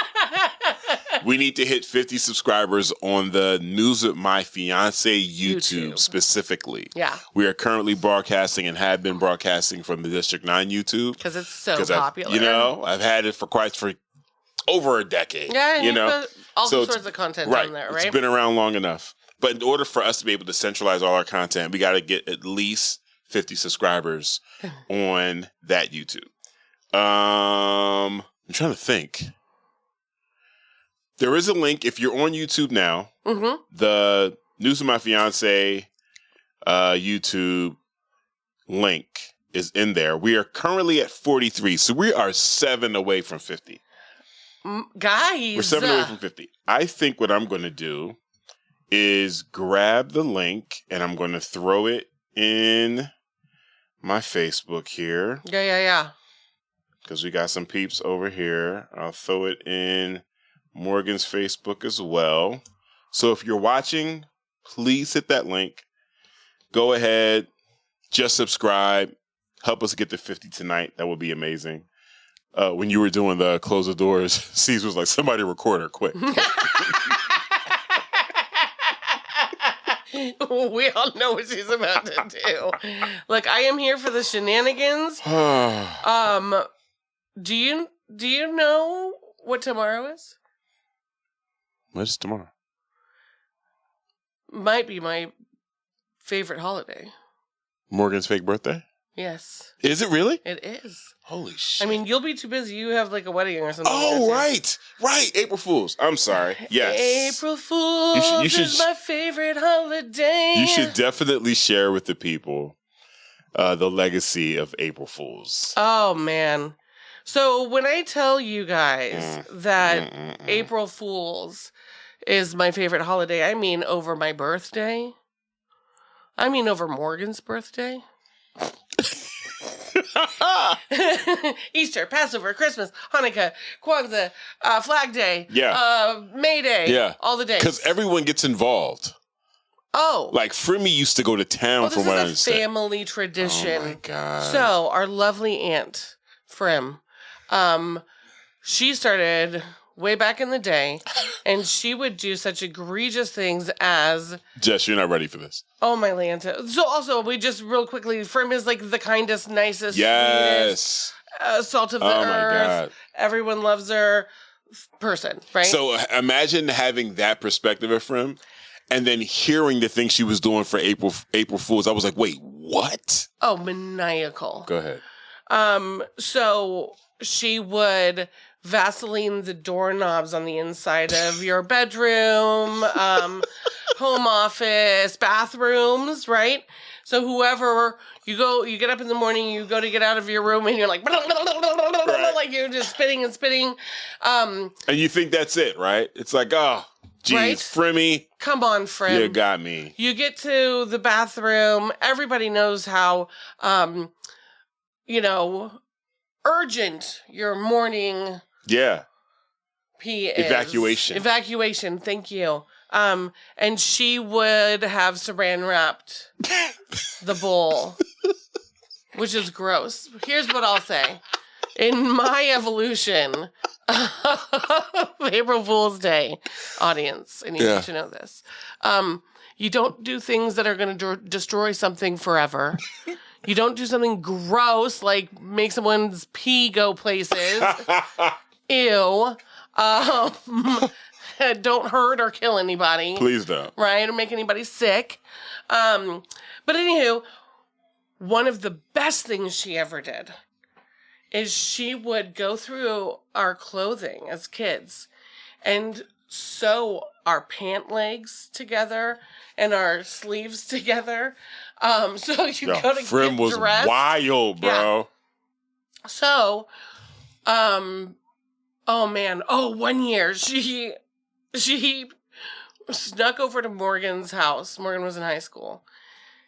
we need to hit 50 subscribers on the News with My Fiance YouTube specifically. Yeah. We are currently broadcasting and have been broadcasting from the District 9 YouTube. Because it's so popular. I've had it for over a decade. Yeah, and you put all sorts of content on there, right? It's been around long enough. But in order for us to be able to centralize all our content, we got to get at least 50 subscribers on that YouTube. I'm trying to think. There is a link if you're on YouTube now. Mm-hmm. The News of My Fiance YouTube link is in there. We are currently at 43, so we are 7 away from 50. Guys, we're 7 away from 50. I think what I'm going to do is grab the link and I'm going to throw it in my Facebook here. Yeah. Because we got some peeps over here. I'll throw it in Morgan's Facebook as well. So if you're watching, please hit that link. Go ahead, just subscribe. Help us get to 50 tonight. That would be amazing. When you were doing the close the doors, C's was like, somebody record her quick. We all know what she's about to do. Look, I am here for the shenanigans. Do you know what tomorrow is? What is tomorrow? Might be my favorite holiday. Morgan's fake birthday? Yes. Is it really? It is. Holy shit. I mean, you'll be too busy. You have like a wedding or something. Oh, right. April Fools. I'm sorry. Yes. April Fools is my favorite holiday. You should definitely share with the people the legacy of April Fools. Oh, man. So when I tell you guys that April Fools is my favorite holiday, I mean over my birthday. I mean over Morgan's birthday. Easter, Passover, Christmas, Hanukkah, Kwanzaa, Flag Day, May Day, all the days. Because everyone gets involved. Oh. Like, Frimmy used to go to town from what I understand. This is a family tradition. Oh, my God. So, our lovely aunt, Frim, she started way back in the day, and she would do such egregious things as... Jess, you're not ready for this. Oh, my Lanta. So also, we just real quickly, Frim is like the kindest, nicest, sweetest, salt of the earth. My God. Everyone loves her person, right? So imagine having that perspective of Frim, and then hearing the things she was doing for April Fools. I was like, wait, what? Oh, maniacal. Go ahead. So she would Vaseline the doorknobs on the inside of your bedroom, home office, bathrooms, right? So whoever you get up in the morning, you go to get out of your room, and you're like, right. Like you're just spinning and spinning. And you think that's it, right? It's like, oh, geez, right? Frimmy. Come on, Frim. You got me. You get to the bathroom. Everybody knows how, urgent your morning pee is. Evacuation, thank you. And she would have saran wrapped the bowl, which is gross. Here's what I'll say. In my evolution of April Fool's Day, audience, and you need to know this, you don't do things that are going to destroy something forever. You don't do something gross like make someone's pee go places. Ew. Don't hurt or kill anybody. Please don't. Right? Or make anybody sick. But anywho, one of the best things she ever did is she would go through our clothing as kids and sew our pant legs together and our sleeves together. So you go to Frim get was dressed. Wild, bro. Yeah. So, one year she snuck over to Morgan's house. Morgan was in high school,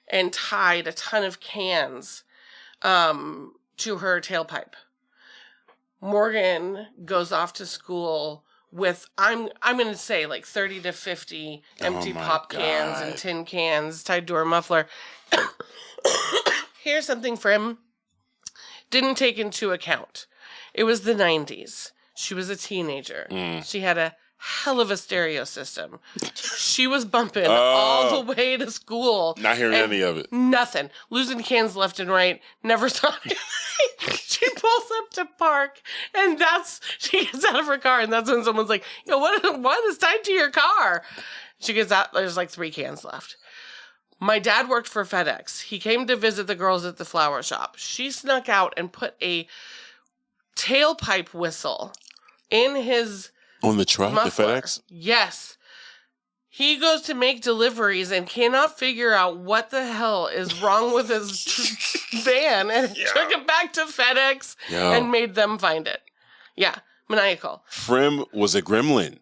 and tied a ton of cans to her tailpipe. Morgan goes off to school with, I'm going to say, like 30 to 50 empty pop cans and tin cans tied to her muffler. Here's something Frim didn't take into account. It was the 90s. She was a teenager. She had a hell of a stereo system. She was bumping all the way to school. Not hearing any of it. Nothing. Losing cans left and right. Never saw it. She pulls up to park, and she gets out of her car, and that's when someone's like, what is tied to your car? She gets out, there's like 3 cans left. My dad worked for FedEx. He came to visit the girls at the flower shop. She snuck out and put a tailpipe whistle in his on the truck, muffler. The FedEx? Yes. He goes to make deliveries and cannot figure out what the hell is wrong with his van, and took it back to FedEx and made them find it. Yeah, maniacal. Frim was a gremlin.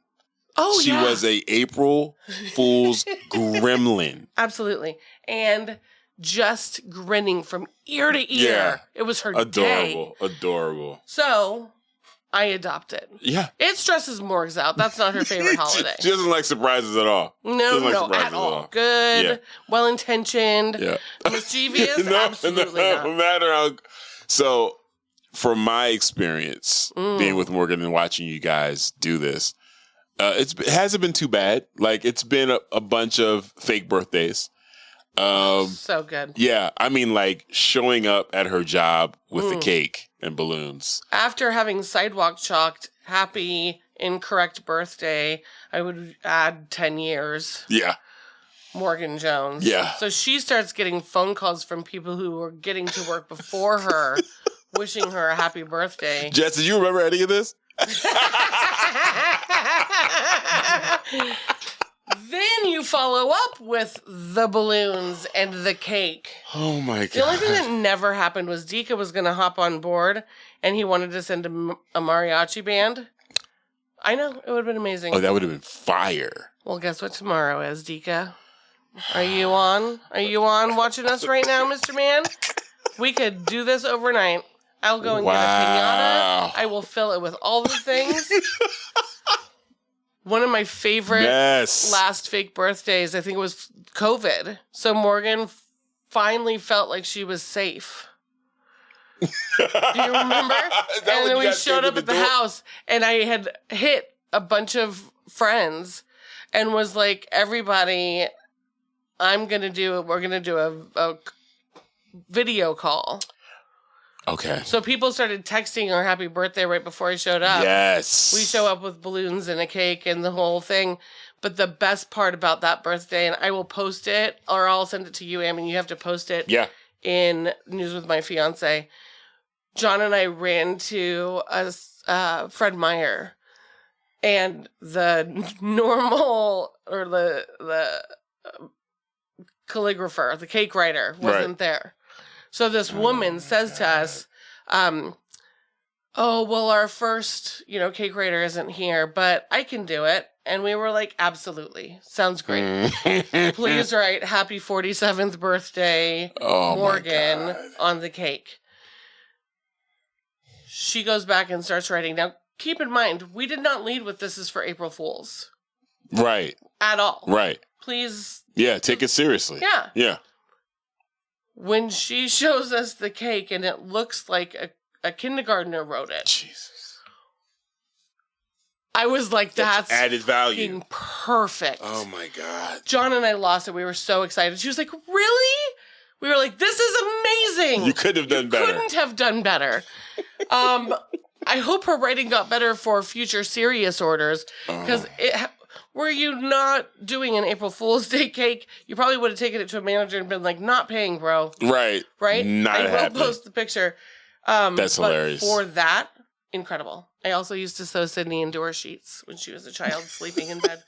Oh, she was a April Fool's gremlin. Absolutely. And just grinning from ear to ear. Yeah. It was her day. Adorable. So I adopt it. Yeah. It stresses Morgs out. That's not her favorite holiday. She doesn't like surprises at all. No, at all. Good, well-intentioned, mischievous, absolutely not. No matter how... So, from my experience, being with Morgan and watching you guys do this, it hasn't been too bad. Like, it's been a bunch of fake birthdays. So good. Yeah, I mean, like, showing up at her job with the cake and balloons. After having sidewalk chalked happy incorrect birthday, I would add 10 years. Yeah. Morgan Jones. Yeah. So she starts getting phone calls from people who were getting to work before her, wishing her a happy birthday. Jess, did you remember any of this? Then you follow up with the balloons and the cake. Oh my God. The only thing that never happened was Dika was going to hop on board, and he wanted to send a mariachi band. I know. It would have been amazing. Oh, that would have been fire. Well, guess what tomorrow is, Dika? Are you on? Are you on watching us right now, Mr. Man? We could do this overnight. I'll go and get a pinata. I will fill it with all the things. One of my favorite last fake birthdays, I think it was COVID. So Morgan finally felt like she was safe. Do you remember? And then we showed up at the house, and I had hit a bunch of friends and was like, everybody, we're going to do a video call. Okay. So people started texting her happy birthday right before I showed up. Yes. We show up with balloons and a cake and the whole thing. But the best part about that birthday, and I will post it, or I'll send it to you, Am, and you have to post it in News with My Fiance. John and I ran to Fred Meyer, and the normal, or the calligrapher, the cake writer, wasn't there. So this woman says to us, oh, well, our first, cake writer isn't here, but I can do it. And we were like, absolutely. Sounds great. Please write happy 47th birthday, Morgan, on the cake. She goes back and starts writing. Now, keep in mind, we did not lead with this is for April Fools. Right. At all. Right. Please. Yeah, take it seriously. Yeah. Yeah. When she shows us the cake and it looks like a kindergartner wrote it. Jesus. I was like, that's added value. Perfect. Oh my God. John and I lost it. We were so excited. She was like, really? We were like, this is amazing. You could have done better. Couldn't have done better. I hope her writing got better for future serious orders. Because were you not doing an April Fool's Day cake, you probably would have taken it to a manager and been like, not paying, bro. Right. Right? Not I will happening. post the picture. That's hilarious. For that, incredible. I also used to sew Sydney indoor sheets when she was a child sleeping in bed.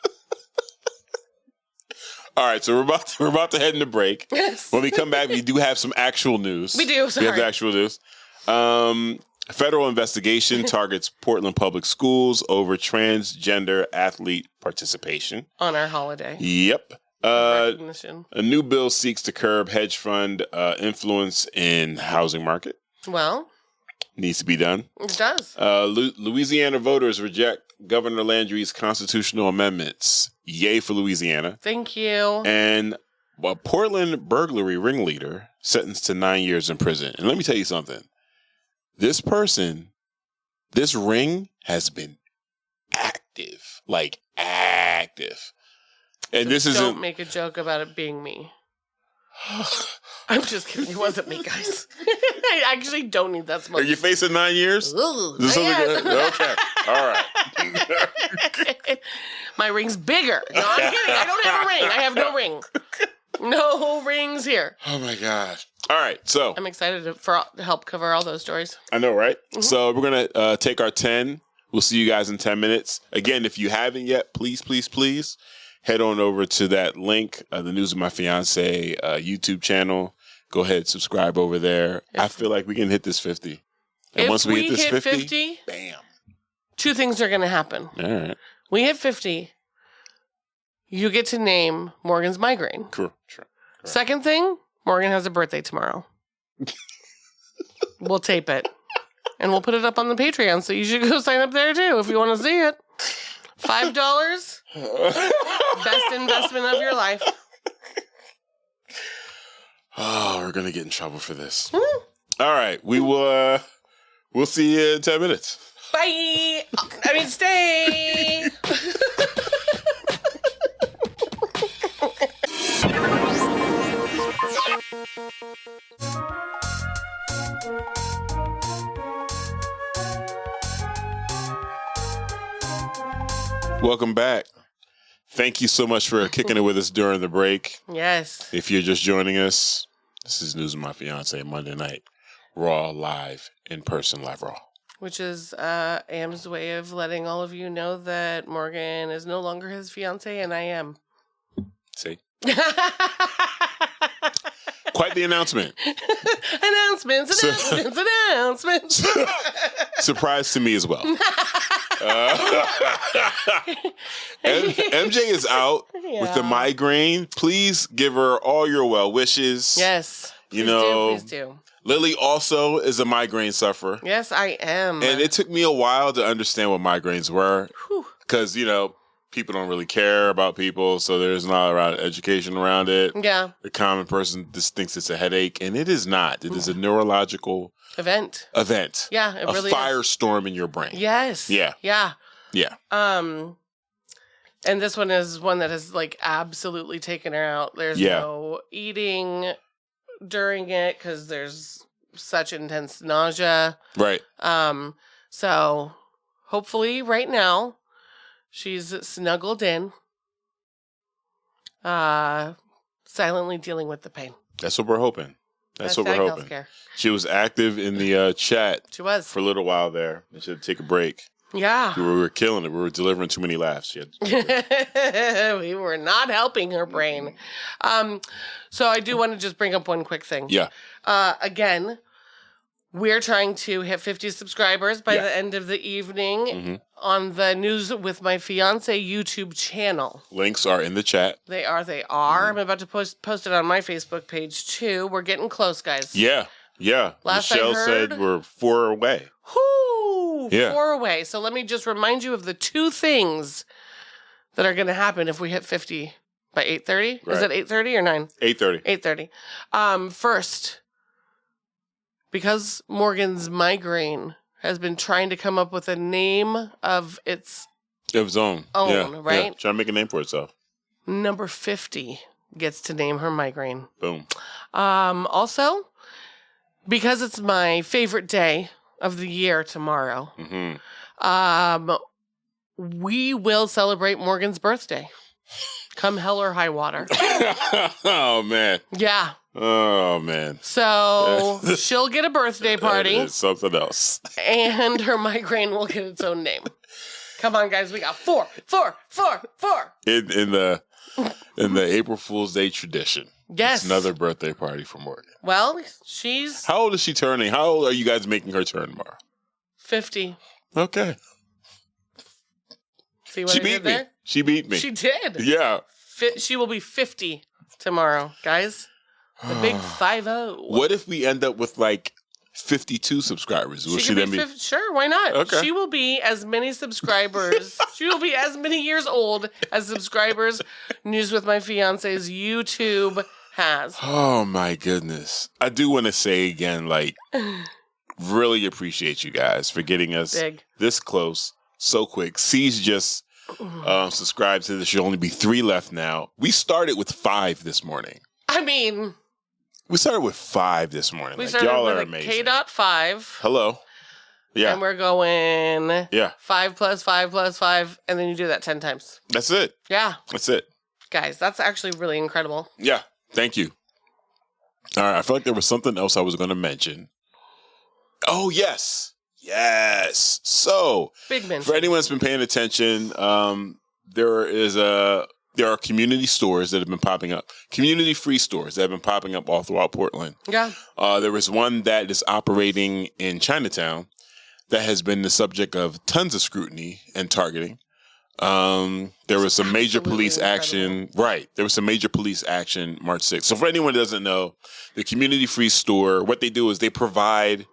All right, so we're about to head into break. Yes. When we come back, we do have some actual news. We do. Sorry. We have actual news. Federal investigation targets Portland public schools over transgender athlete participation On our holiday. Yep. Recognition. A new bill seeks to curb hedge fund influence in housing market. Well, needs to be done. It does. Louisiana voters reject Governor Landry's constitutional amendments. Yay for Louisiana. Thank you. And a Portland burglary ringleader sentenced to 9 years in prison. And let me tell you something. This ring has been active. Like, active. And so don't make a joke about it being me. I'm just kidding. It wasn't me, guys. I actually don't need that smoke. Are you facing 9 years? Ooh, Is this something good? Okay. All right. My ring's bigger. No, I'm kidding. I don't have a ring. I have no ring. No rings here. Oh, my gosh. All right. So I'm excited to help cover all those stories. I know, right? Mm-hmm. So we're going to take our 10. We'll see you guys in 10 minutes. Again, if you haven't yet, please, please, please head on over to that link, the News of My Fiance YouTube channel. Go ahead, subscribe over there. I feel like we can hit this 50. And once we hit this 50, bam. Two things are going to happen. All right. We hit 50. You get to name Morgan's migraine. Cool. Sure. Second thing, Morgan has a birthday tomorrow. We'll tape it. And we'll put it up on the Patreon, so you should go sign up there too if you want to see it. $5. Best investment of your life. Oh, we're going to get in trouble for this. All right. We'll see you in 10 minutes. Bye. Stay. Welcome back. Thank you so much for kicking it with us during the break. Yes. If you're just joining us, this is News of My Fiance Monday night. Raw, live, in person, live raw. Which is Am's way of letting all of you know that Morgan is no longer his fiance and I am. See? Quite the announcement. Announcements. Surprise to me as well. MJ is out with the migraine. Please give her all your well wishes. Yes. Please do. Lily also is a migraine sufferer. Yes, I am. And it took me a while to understand what migraines were. Because, people don't really care about people, so there's not a lot of education around it. Yeah. The common person just thinks it's a headache, and it is not. It is a neurological event. Yeah, it really is. A firestorm in your brain. Yes. Yeah. And this one is one that has absolutely taken her out. There's no eating during it because there's such intense nausea. Right. So hopefully right now she's snuggled in, silently dealing with the pain. That's what we're hoping. That's what we're hoping. Healthcare. She was active in the chat. She was. For a little while there. She had to take a break. Yeah. We were killing it. We were delivering too many laughs. We were not helping her brain. So I do want to just bring up one quick thing. Yeah. Again, we're trying to hit 50 subscribers by the end of the evening on the News with My Fiance YouTube channel. Links are in the chat. They are. I'm about to post it on my Facebook page, too. We're getting close, guys. Yeah. Last Michelle said we're 4 away. Whoo! Yeah. 4 away. So let me just remind you of the 2 things that are going to happen if we hit 50 by 8:30. Right. Is it 8:30 or 9? 8:30. 8:30. First, because Morgan's Migraine has been trying to come up with a name of its own, right? Yeah. Trying to make a name for itself. Number 50 gets to name her migraine. Boom. Also, because it's my favorite day of the year tomorrow, we will celebrate Morgan's birthday. Come hell or high water. Oh, man. Yeah. Oh, man. So she'll get a birthday party. It's something else. And her migraine will get its own name. Come on, guys. We got 4. In the April Fool's Day tradition. Yes. It's another birthday party for Morgan. Well, she's... How old is she turning? How old are you guys making her turn tomorrow? 50. Okay. See what she beat me. She beat me. She did. Yeah. She will be 50 tomorrow, guys. The big 50. What if we end up with like 52 subscribers? Will she then be? Sure, why not? Okay. She will be as many subscribers. She will be as many years old as subscribers News with My Fiance's YouTube has. Oh my goodness. I do want to say again, like, really appreciate you guys for getting us this close so quick. C's just subscribed to this. Should only be 3 left now. We started with 5 this morning. I mean, we started with 5 this morning. We started y'all with are amazing. K.5. Hello. Yeah. And we're going 5 plus 5 plus 5, and then you do that 10 times. That's it. Yeah. That's it. Guys, that's actually really incredible. Yeah. Thank you. All right. I feel like there was something else I was going to mention. Oh, yes. Yes. So, big mention. For anyone that's been paying attention, there are community stores that have been popping up. Community-free stores that have been popping up all throughout Portland. Yeah. There was one that is operating in Chinatown that has been the subject of tons of scrutiny and targeting. There was some major police action. Right. There was some major police action March 6th. So for anyone who doesn't know, the community-free store, what they do is they provide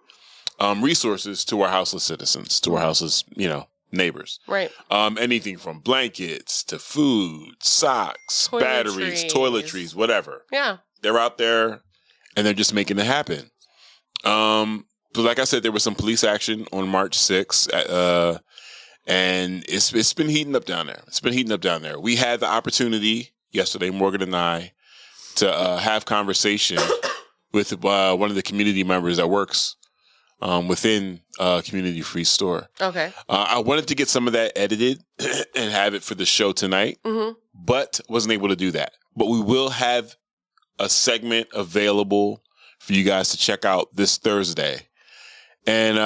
resources to our houseless citizens, to our houseless, neighbors. Right. Anything from blankets to food, socks, batteries, toiletries, whatever. Yeah. They're out there and they're just making it happen. But like I said, there was some police action on March 6th, and it's been heating up down there. We had the opportunity yesterday, Morgan and I, to have conversation with one of the community members that works within a community-free store. Okay. I wanted to get some of that edited and have it for the show tonight, but wasn't able to do that. But we will have a segment available for you guys to check out this Thursday. And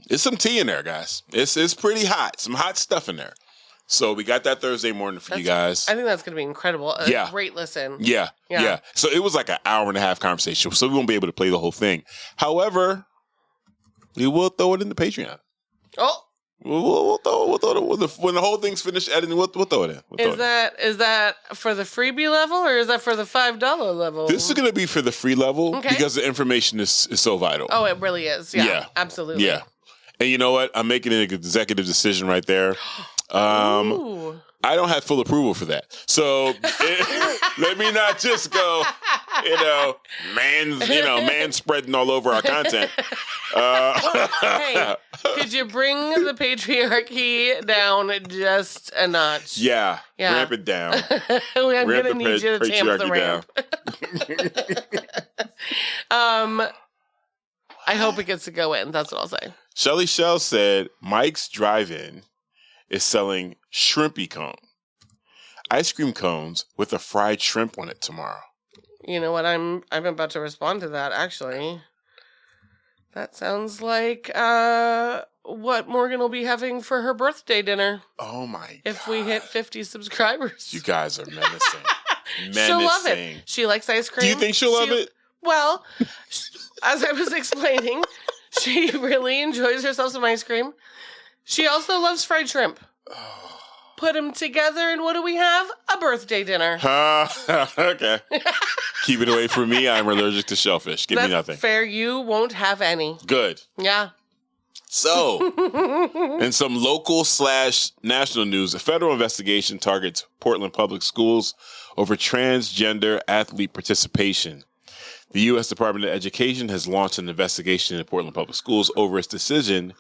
it's some tea in there, guys. It's pretty hot. Some hot stuff in there. So we got that Thursday morning for you guys. I think that's going to be incredible. A great listen. Yeah. So it was like an hour-and-a-half conversation, so we won't be able to play the whole thing. However, we will throw it in the Patreon. Oh. We'll throw it when the whole thing's finished editing. We'll throw it in. Is that for the freebie level or is that for the $5 level? This is going to be for the free level because the information is so vital. Oh, it really is. Yeah. Absolutely. Yeah. And you know what? I'm making an executive decision right there. I don't have full approval for that. So let me not just go, man spreading all over our content. Hey, could you bring the patriarchy down just a notch? Yeah. Ramp it down. I'm going to need you to tamp the ramp. I hope it gets to go in. That's what I'll say. Shelly Shell said Mike's Drive-In is selling shrimpy cone. Ice cream cones with a fried shrimp on it tomorrow. You know what? I'm about to respond to that, actually. That sounds like what Morgan will be having for her birthday dinner. Oh, my God. If we hit 50 subscribers. You guys are menacing. She'll love it. She likes ice cream. Do you think she'll love it? Well, as I was explaining, she really enjoys herself some ice cream. She also loves fried shrimp. Put them together, and what do we have? A birthday dinner. Okay. Keep it away from me. I'm allergic to shellfish. Give me nothing. Fair. You won't have any. Good. Yeah. So, in some local/national news, a federal investigation targets Portland Public Schools over transgender athlete participation. The U.S. Department of Education has launched an investigation in Portland Public Schools over its decision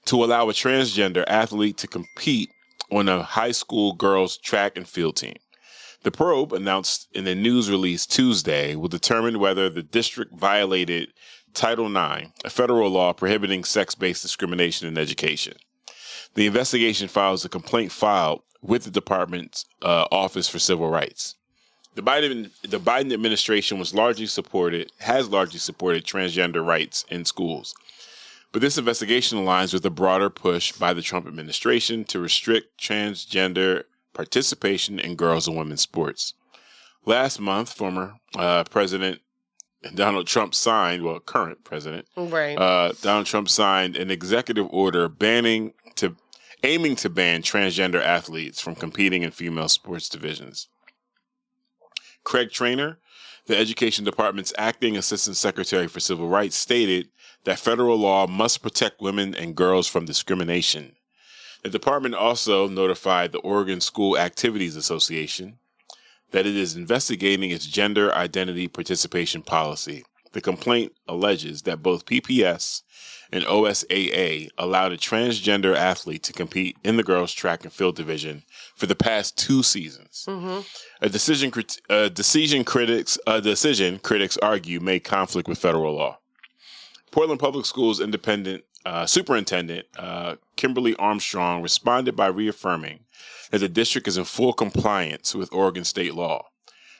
to allow a transgender athlete to compete on a high school girls track and field team. The probe, announced in a news release Tuesday, will determine whether the district violated Title IX, a federal law prohibiting sex-based discrimination in education. The investigation files a complaint filed with the department's Office for Civil Rights. The Biden administration has largely supported transgender rights in schools. But this investigation aligns with a broader push by the Trump administration to restrict transgender participation in girls and women's sports. Last month, former President Donald Trump signed, current President Donald Trump signed an executive order aiming to ban transgender athletes from competing in female sports divisions. Craig Traynor, the Education Department's acting Assistant Secretary for Civil Rights, stated that federal law must protect women and girls from discrimination. The department also notified the Oregon School Activities Association that it is investigating its gender identity participation policy. The complaint alleges that both PPS and OSAA allowed a transgender athlete to compete in the girls' track and field division for the past 2 seasons. Mm-hmm. A decision critics argue may conflict with federal law. Portland Public Schools Independent Superintendent Kimberly Armstrong responded by reaffirming that the district is in full compliance with Oregon state law,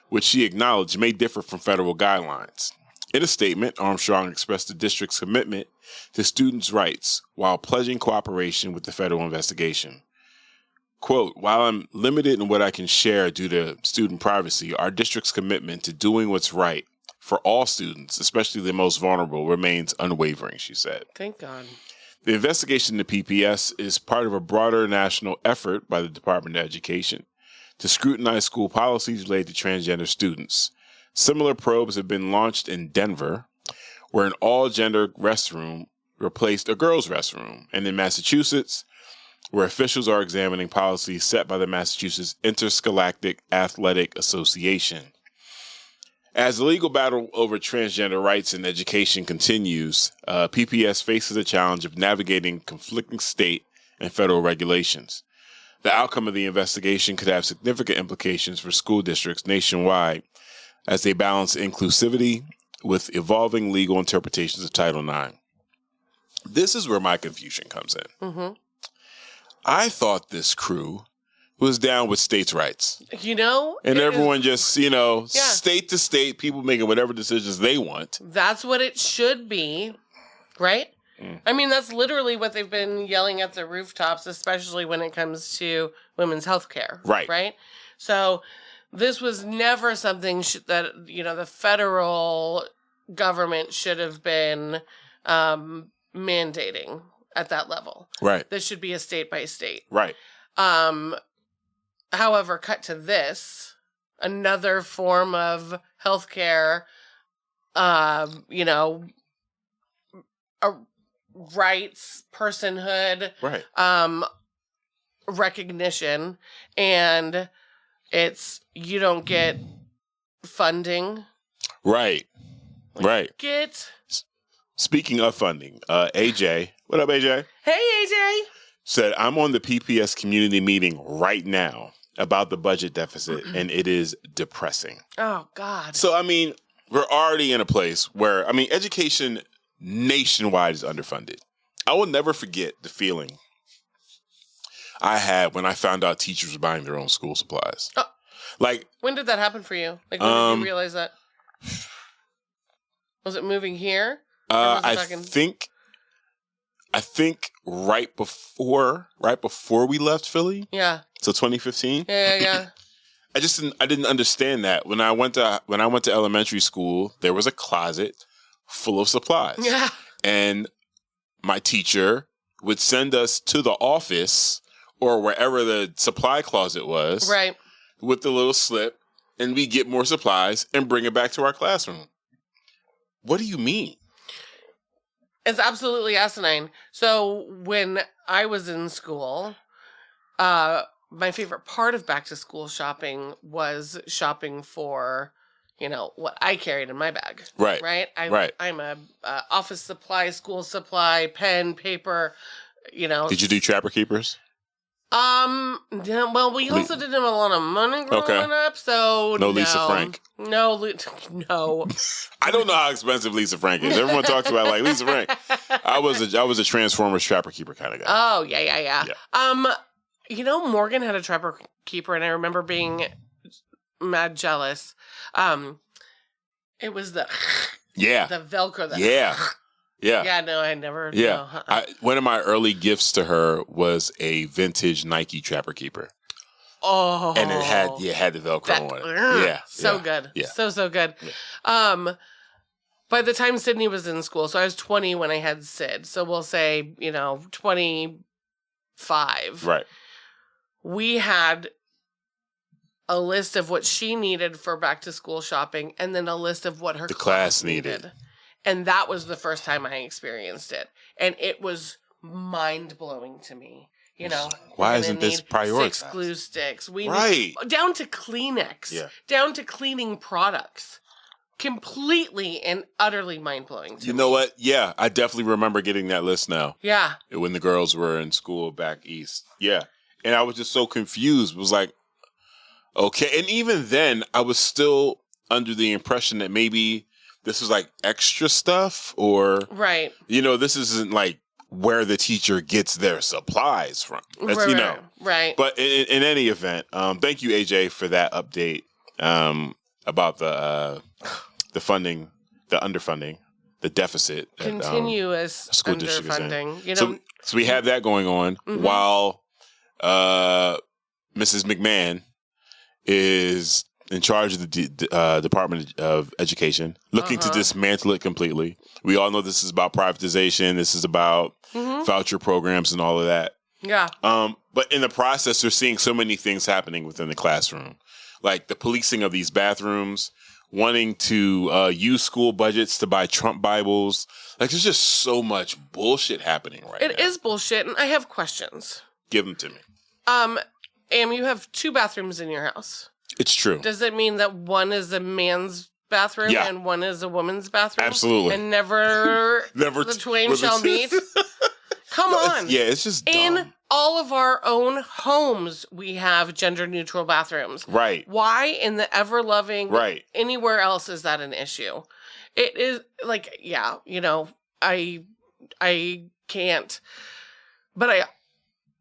which she acknowledged may differ from federal guidelines. In a statement, Armstrong expressed the district's commitment to students' rights while pledging cooperation with the federal investigation. Quote, "While I'm limited in what I can share due to student privacy, our district's commitment to doing what's right for all students, especially the most vulnerable, remains unwavering," she said. Thank God. The investigation into PPS is part of a broader national effort by the Department of Education to scrutinize school policies related to transgender students. Similar probes have been launched in Denver, where an all-gender restroom replaced a girls' restroom, and in Massachusetts, where officials are examining policies set by the Massachusetts Interscholastic Athletic Association. As the legal battle over transgender rights in education continues, PPS faces the challenge of navigating conflicting state and federal regulations. The outcome of the investigation could have significant implications for school districts nationwide as they balance inclusivity with evolving legal interpretations of Title IX. This is where my confusion comes in. Mm-hmm. I thought this crew was down with states' rights. And everyone just, state to state, people making whatever decisions they want. That's what it should be, right? Mm. I mean, that's literally what they've been yelling at the rooftops, especially when it comes to women's health care. Right? So this was never something that, the federal government should have been mandating at that level. Right. This should be a state by state. Right. However, cut to this, another form of healthcare, rights, personhood, right. Recognition, and it's you don't get funding. Right. Right. Speaking of funding, AJ, what up, AJ? Hey, AJ. Said, I'm on the PPS community meeting right now about the budget deficit, and it is depressing. Oh, God. So, we're already in a place where, education nationwide is underfunded. I will never forget the feeling I had when I found out teachers were buying their own school supplies. Oh. When did that happen for you? When did you realize that? Was it moving here? I think right before we left Philly. Yeah. So 2015. Yeah. I didn't understand that when I went to elementary school. There was a closet full of supplies. Yeah. And my teacher would send us to the office or wherever the supply closet was, right, with the little slip, and we get more supplies and bring it back to our classroom. What do you mean? It's absolutely asinine. So when I was in school, my favorite part of back to school shopping was shopping for, what I carried in my bag. Right. Right. I'm a office supply, school supply, pen, paper. Did you do Trapper Keepers? Yeah, well, we also didn't have a lot of money growing up, so no. Lisa Frank. No. I don't know how expensive Lisa Frank is. Everyone talks about like Lisa Frank. I was a Transformers Trapper Keeper kind of guy. Oh yeah. Morgan had a Trapper Keeper, and I remember being mad jealous. It was the Velcro. Yeah, no, I never. Yeah. No, one of my early gifts to her was a vintage Nike Trapper Keeper. Oh. And it had the Velcro on it. Yeah. So good. Yeah. So good. Yeah. By the time Sydney was in school, so I was 20 when I had Sid. So we'll say, 25. Right. We had a list of what she needed for back to school shopping, and then a list of what her class needed. And that was the first time I experienced it. And it was mind-blowing to me. Why isn't this prioritized? 6 glue sticks. Down to Kleenex. Yeah. Down to cleaning products. Completely and utterly mind-blowing to me. You know what? Yeah, I definitely remember getting that list now. Yeah. When the girls were in school back east. Yeah. And I was just so confused. It was like, okay. And even then, I was still under the impression that maybe this was like extra stuff or, right. This isn't like where the teacher gets their supplies from. That's, Right. But in any event, thank you, AJ, for that update about the funding, the underfunding, the deficit. Continuous school district underfunding. So we have that going on while Mrs. McMahon is in charge of the Department of Education, looking to dismantle it completely. We all know this is about privatization. This is about voucher programs and all of that. Yeah. But in the process, we're seeing so many things happening within the classroom, like the policing of these bathrooms, wanting to use school budgets to buy Trump Bibles. Like, there's just so much bullshit happening right now. It is bullshit, and I have questions. Give them to me. Am, you have 2 bathrooms in your house. It's true. Does it mean that one is a man's bathroom and one is a woman's bathroom? Absolutely. And never the twain shall meet? Come on. It's just dumb. In all of our own homes, we have gender-neutral bathrooms. Right. Why in the ever-loving anywhere else is that an issue? It is, like, I can't, but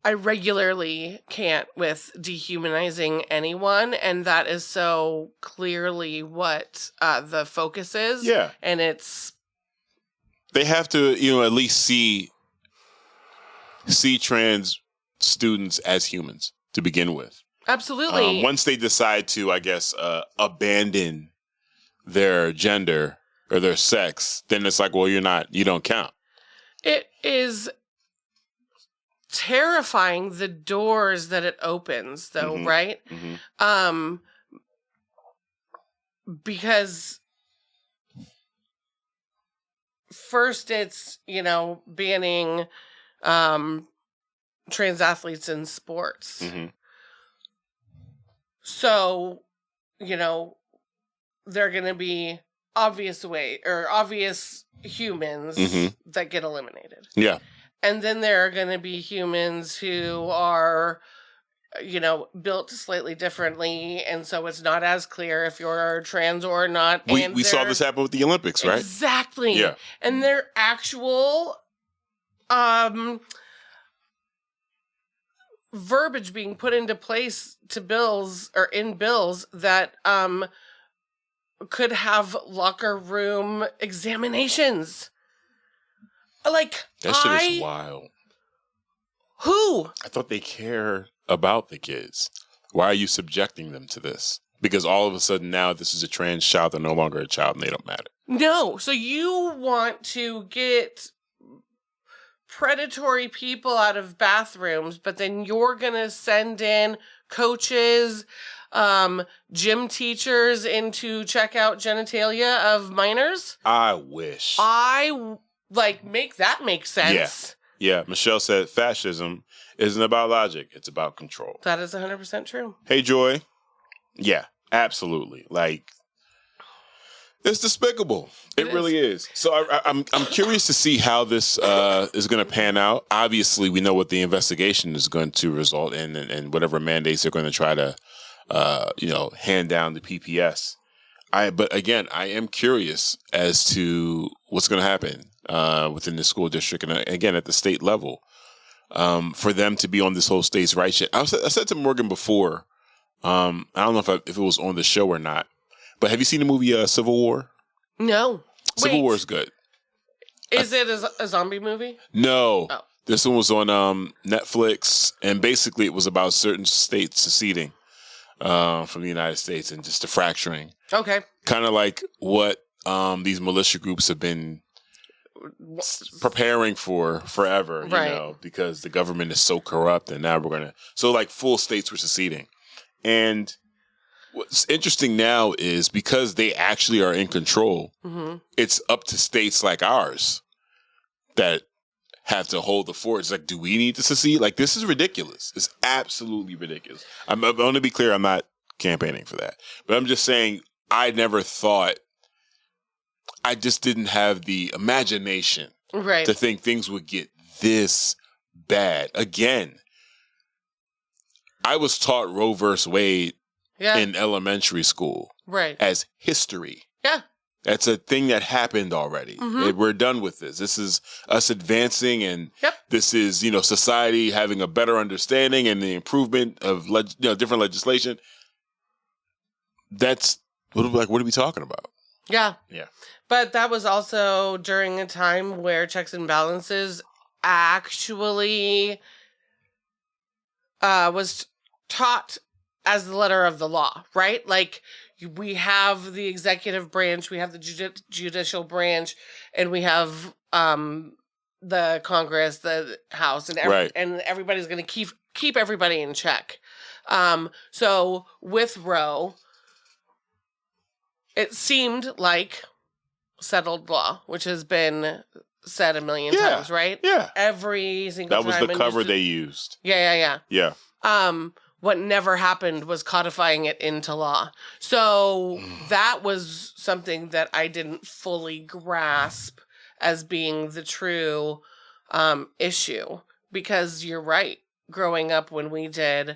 I regularly can't with dehumanizing anyone, and that is so clearly what the focus is. Yeah. And it's... They have to, at least see trans students as humans to begin with. Absolutely. Once they decide to, I guess, abandon their gender or their sex, then it's like, well, you don't count. It is terrifying, the doors that it opens, though, right? Because first it's, banning trans athletes in sports. So, they're going to be obvious humans that get eliminated. Yeah. And then there are going to be humans who are, built slightly differently. And so it's not as clear if you're trans or not. We saw this happen with the Olympics, right? Exactly. Yeah. And their actual verbiage being put into place in bills that could have locker room examinations. Like, that shit is wild. Who? I thought they care about the kids. Why are you subjecting them to this? Because all of a sudden now this is a trans child, they're no longer a child and they don't matter. No. So you want to get predatory people out of bathrooms, but then you're going to send in coaches, gym teachers in to check out genitalia of minors? I wish. Make that make sense. Yeah. Michelle said fascism isn't about logic. It's about control. That is 100% true. Hey, Joy. Yeah, absolutely. Like, it's despicable. It really is. So I'm curious to see how this is going to pan out. Obviously, we know what the investigation is going to result in, and whatever mandates they're going to try to, hand down the PPS. But again, I am curious as to what's going to happen within the school district, and again at the state level, for them to be on this whole states' rights shit. I said to Morgan before, I don't know if it was on the show or not, but have you seen the movie Civil War? No. Civil War is good. Is it a zombie movie? No. Oh. This one was on Netflix, and basically it was about certain states seceding from the United States and just the fracturing. Okay. Kind of like what these militia groups have been preparing for forever, because the government is so corrupt, and now so like full states were seceding. And what's interesting now is because they actually are in control, it's up to states like ours that have to hold the fort. It's like, do we need to secede? Like, this is ridiculous. It's absolutely ridiculous. I want to be clear, I'm not campaigning for that. But I'm just saying, I never thought, I just didn't have the imagination to think things would get this bad. Again, I was taught Roe versus Wade in elementary school as history. Yeah. That's a thing that happened already. We're done with this. This is us advancing, and this is, society having a better understanding and the improvement of different legislation. That's what are we talking about? Yeah. Yeah. But that was also during a time where checks and balances actually was taught as the letter of the law, right? Like, we have the executive branch, we have the judicial branch, and we have the Congress, the House, and and everybody's going to keep everybody in check. So with Roe, it seemed like settled law, which has been said a million times, right? Yeah. Every single time. That was the cover they used. Yeah. Yeah. What never happened was codifying it into law. So that was something that I didn't fully grasp as being the true issue. Because you're right. Growing up when we did,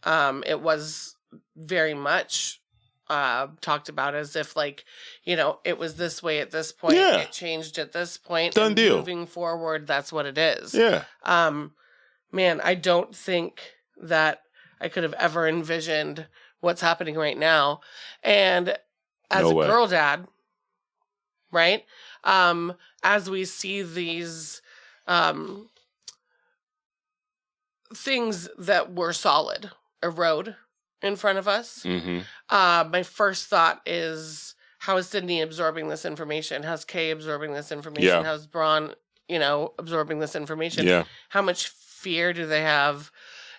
it was very much talked about as if, like, it was this way at this point. Yeah. It changed at this point. Done deal. Moving forward, that's what it is. Yeah. Man, I don't think that I could have ever envisioned what's happening right now. And as a girl dad, right? As we see these things that were solid erode in front of us, my first thought is, how is Sydney absorbing this information? How's Kay absorbing this information? Yeah. How's Braun, absorbing this information? Yeah. How much fear do they have?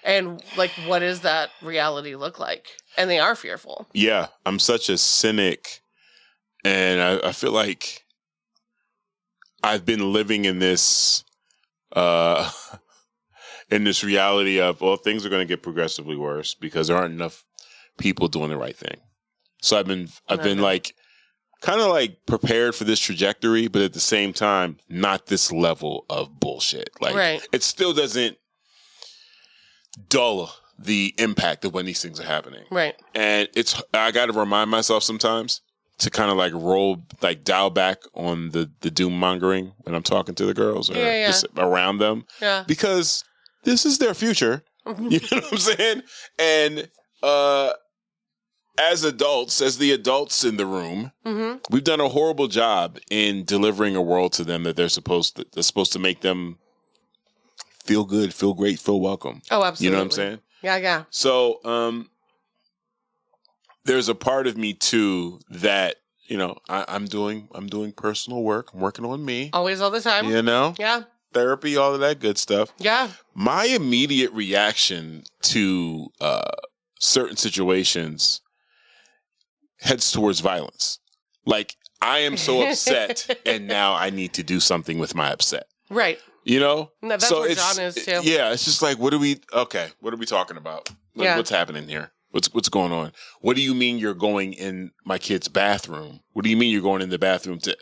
And, like, what does that reality look like? And they are fearful. Yeah. I'm such a cynic, and I feel like I've been living in this reality of, well, things are going to get progressively worse because there aren't enough people doing the right thing. So I've been like, kind of like prepared for this trajectory, but at the same time, not this level of bullshit. Like, it still doesn't dull the impact of when these things are happening. Right. And I got to remind myself sometimes to kind of like dial back on the doom mongering when I'm talking to the girls or just around them. Yeah. Because this is their future. You know what I'm saying? And as adults, as the adults in the room, we've done a horrible job in delivering a world to them that that's supposed to make them feel good, feel great, feel welcome. Oh, absolutely. You know what I'm saying? Yeah. So, there's a part of me too that, I'm doing personal work. I'm working on me. Always, all the time. Yeah. Therapy, all of that good stuff. Yeah. My immediate reaction to certain situations heads towards violence. Like, I am so upset, and now I need to do something with my upset. Right. No, that's what John is too. Yeah, it's just like, what are we talking about? What's happening here? What's going on? What do you mean you're going in my kid's bathroom? What do you mean you're going in the bathroom to...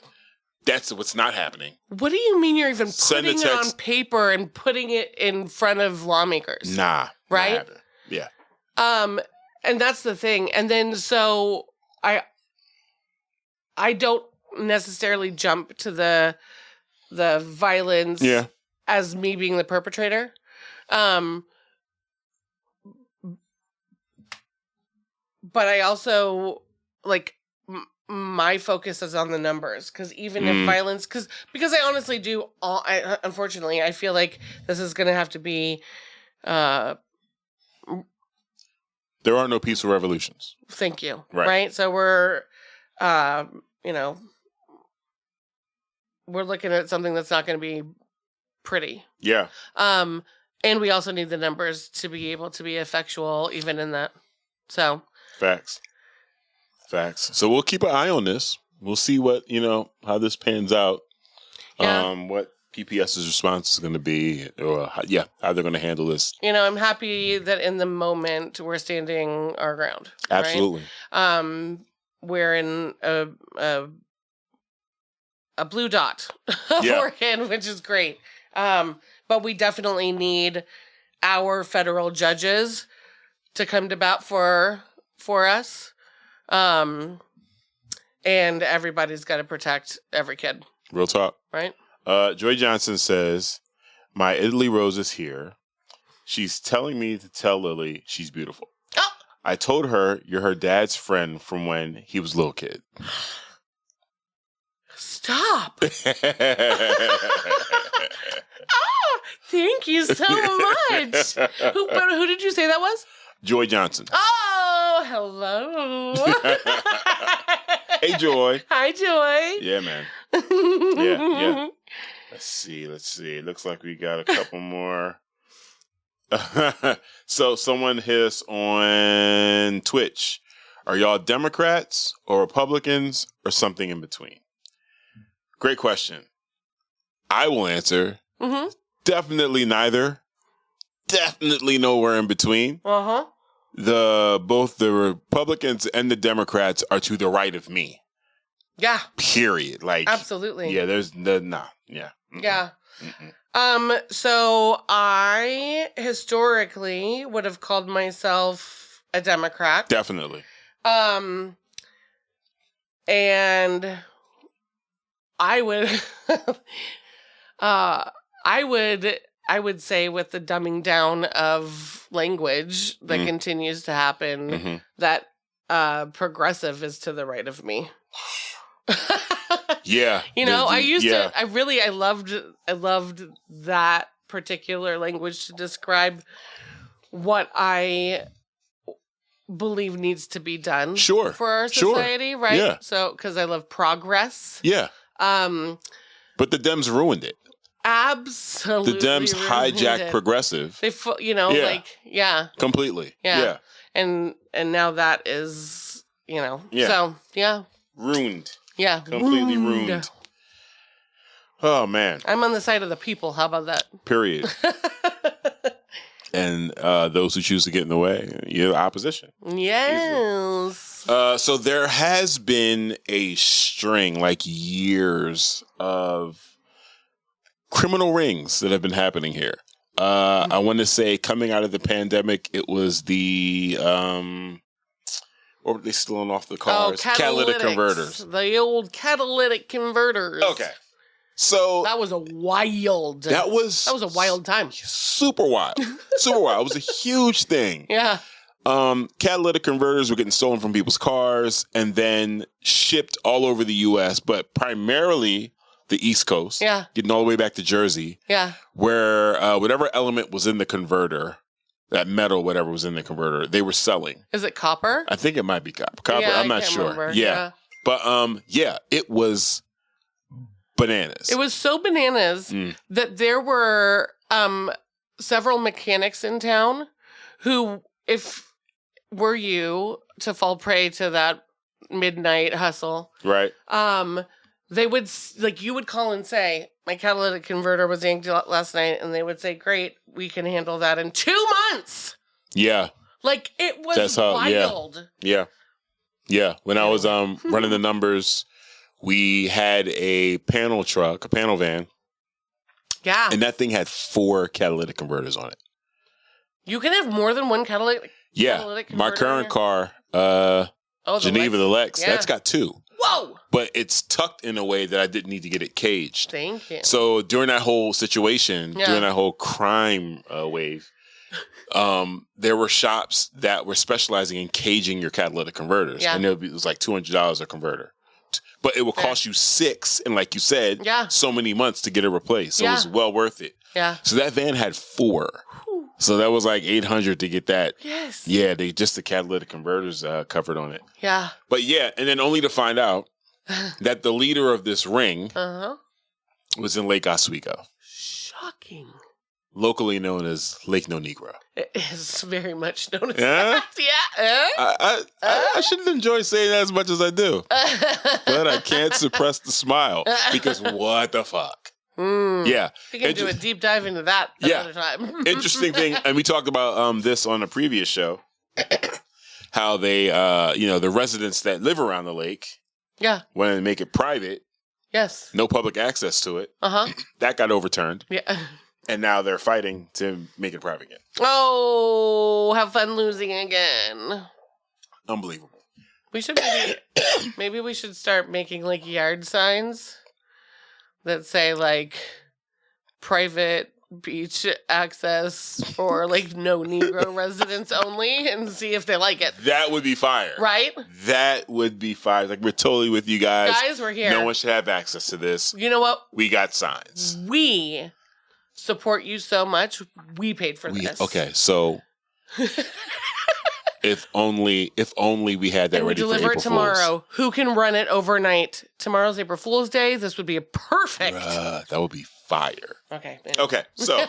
That's what's not happening. What do you mean you're even putting it on paper and putting it in front of lawmakers? Nah. Right? Yeah. And that's the thing. And then so I don't necessarily jump to the violence as me being the perpetrator. But I also my focus is on the numbers, because even if violence, because I honestly do, unfortunately, I feel like this is going to have to be. There are no peaceful revolutions. Thank you. Right. So we're, we're looking at something that's not going to be pretty. Yeah. And we also need the numbers to be able to be effectual, even in that. So. Facts. So we'll keep an eye on this. We'll see what, how this pans out. Yeah. What PPS's response is going to be, or how they're going to handle this. I'm happy that in the moment we're standing our ground. Absolutely. Right? We're in a blue dot of Oregon, which is great. But we definitely need our federal judges to come to bat for us. And everybody's got to protect every kid. Real talk. Right? Joy Johnson says, my Italy Rose is here. She's telling me to tell Lily she's beautiful. Oh! I told her you're her dad's friend from when he was a little kid. Stop. Thank you so much. Who did you say that was? Joy Johnson. Oh, hello. Hey, Joy. Hi, Joy. Yeah, man. Yeah. Let's see. It looks like we got a couple more. So someone hit us on Twitch. Are y'all Democrats or Republicans or something in between? Great question. I will answer. Mm-hmm. Definitely neither. Definitely nowhere in between. Uh-huh. Both the Republicans and the Democrats are to the right of me. Yeah. Period. Absolutely. Yeah, there's yeah. Mm-mm. Yeah. Mm-mm. So I historically would have called myself a Democrat. Definitely. And I would I would say, with the dumbing down of language that continues to happen, that progressive is to the right of me. Yeah. I loved that particular language to describe what I believe needs to be done for our society, right? Yeah. So, because I love progress. Yeah. But the Dems ruined it. Absolutely. The Dems hijacked progressive. They, completely. Yeah. And now that is, so, yeah. Ruined. Yeah. Completely ruined. Oh, man. I'm on the side of the people. How about that? Period. And those who choose to get in the way, you're the opposition. Yes. So there has been a string, years of criminal rings that have been happening here. I want to say coming out of the pandemic, it was the, what were they stealing off the cars? Catalytic converters. The old catalytic converters. Okay. So that was a wild. That was a wild time. Super wild. Super wild. It was a huge thing. Yeah. Catalytic converters were getting stolen from people's cars and then shipped all over the U.S., but primarily the East Coast. Yeah. Getting all the way back to Jersey. Yeah. Where whatever element was in the converter, that metal, whatever was in the converter, they were selling. Is it copper? I think it might be copper. Yeah, I'm not sure. Remember. Yeah. But it was bananas. It was so bananas that there were several mechanics in town who, if were you to fall prey to that midnight hustle, right? They would, like, you would call and say, my catalytic converter was yanked last night, and they would say, great, we can handle that in 2 months. Yeah. Like, it was wild. Yeah. When I was running the numbers, we had a panel van. Yeah. And that thing had 4 catalytic converters on it. You can have more than one catalytic converter? My current car, Geneva, the Lex, that's got 2. Whoa! But it's tucked in a way that I didn't need to get it caged. Thank you. So during that whole situation, during that whole crime wave, there were shops that were specializing in caging your catalytic converters. Yeah. And it was like $200 a converter. But it will cost you 6, and like you said, so many months to get it replaced. So it was well worth it. Yeah. So that van had 4. Whew. So that was like $800 to get that. Yes. Yeah, the catalytic converters covered on it. Yeah. But and then only to find out that the leader of this ring was in Lake Oswego. Shocking. Locally known as Lake No Negro. It is very much known as that. Yeah. I shouldn't enjoy saying that as much as I do. But I can't suppress the smile because what the fuck? Yeah. We can do a deep dive into that another time. Interesting thing, and we talked about this on a previous show, how they, the residents that live around the lake, when they make it private, no public access to it, that got overturned. Yeah. And now they're fighting to make it private again. Oh, have fun losing again. Unbelievable. We should maybe we should start making like yard signs that say like private beach access for like no Negro residents only, and see if they like it. That would be fire. Right? That would be fire. Like, we're totally with you guys. Guys, we're here. No one should have access to this. You know what? We got signs. We support you so much. We paid for this. Okay, so if only we had that ready for April Fools. We deliver it tomorrow. Who can run it overnight? Tomorrow's April Fool's Day. This would be a perfect. That would be fire. Okay. Okay. So.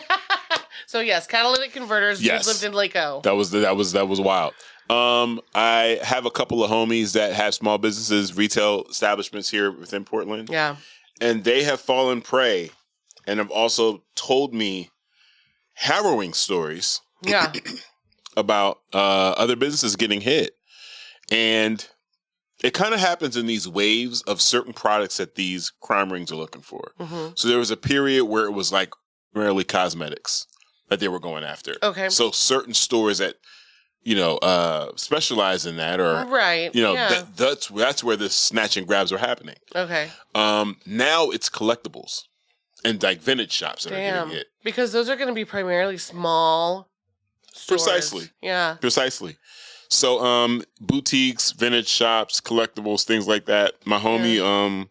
So yes, catalytic converters. Yes. Lived in Lake O. That was wild. I have a couple of homies that have small businesses, retail establishments here within Portland. Yeah. And they have fallen prey, and have also told me harrowing stories. Yeah. About other businesses getting hit. And it kind of happens in these waves of certain products that these crime rings are looking for. Mm-hmm. So there was a period where it was like primarily cosmetics that they were going after. Okay. So certain stores that, specialize in that, or that's where the snatch and grabs are happening. Okay. Now it's collectibles and like vintage shops that are getting hit. Because those are going to be primarily small stores. Precisely. Yeah. Precisely. So, boutiques, vintage shops, collectibles, things like that. My homie,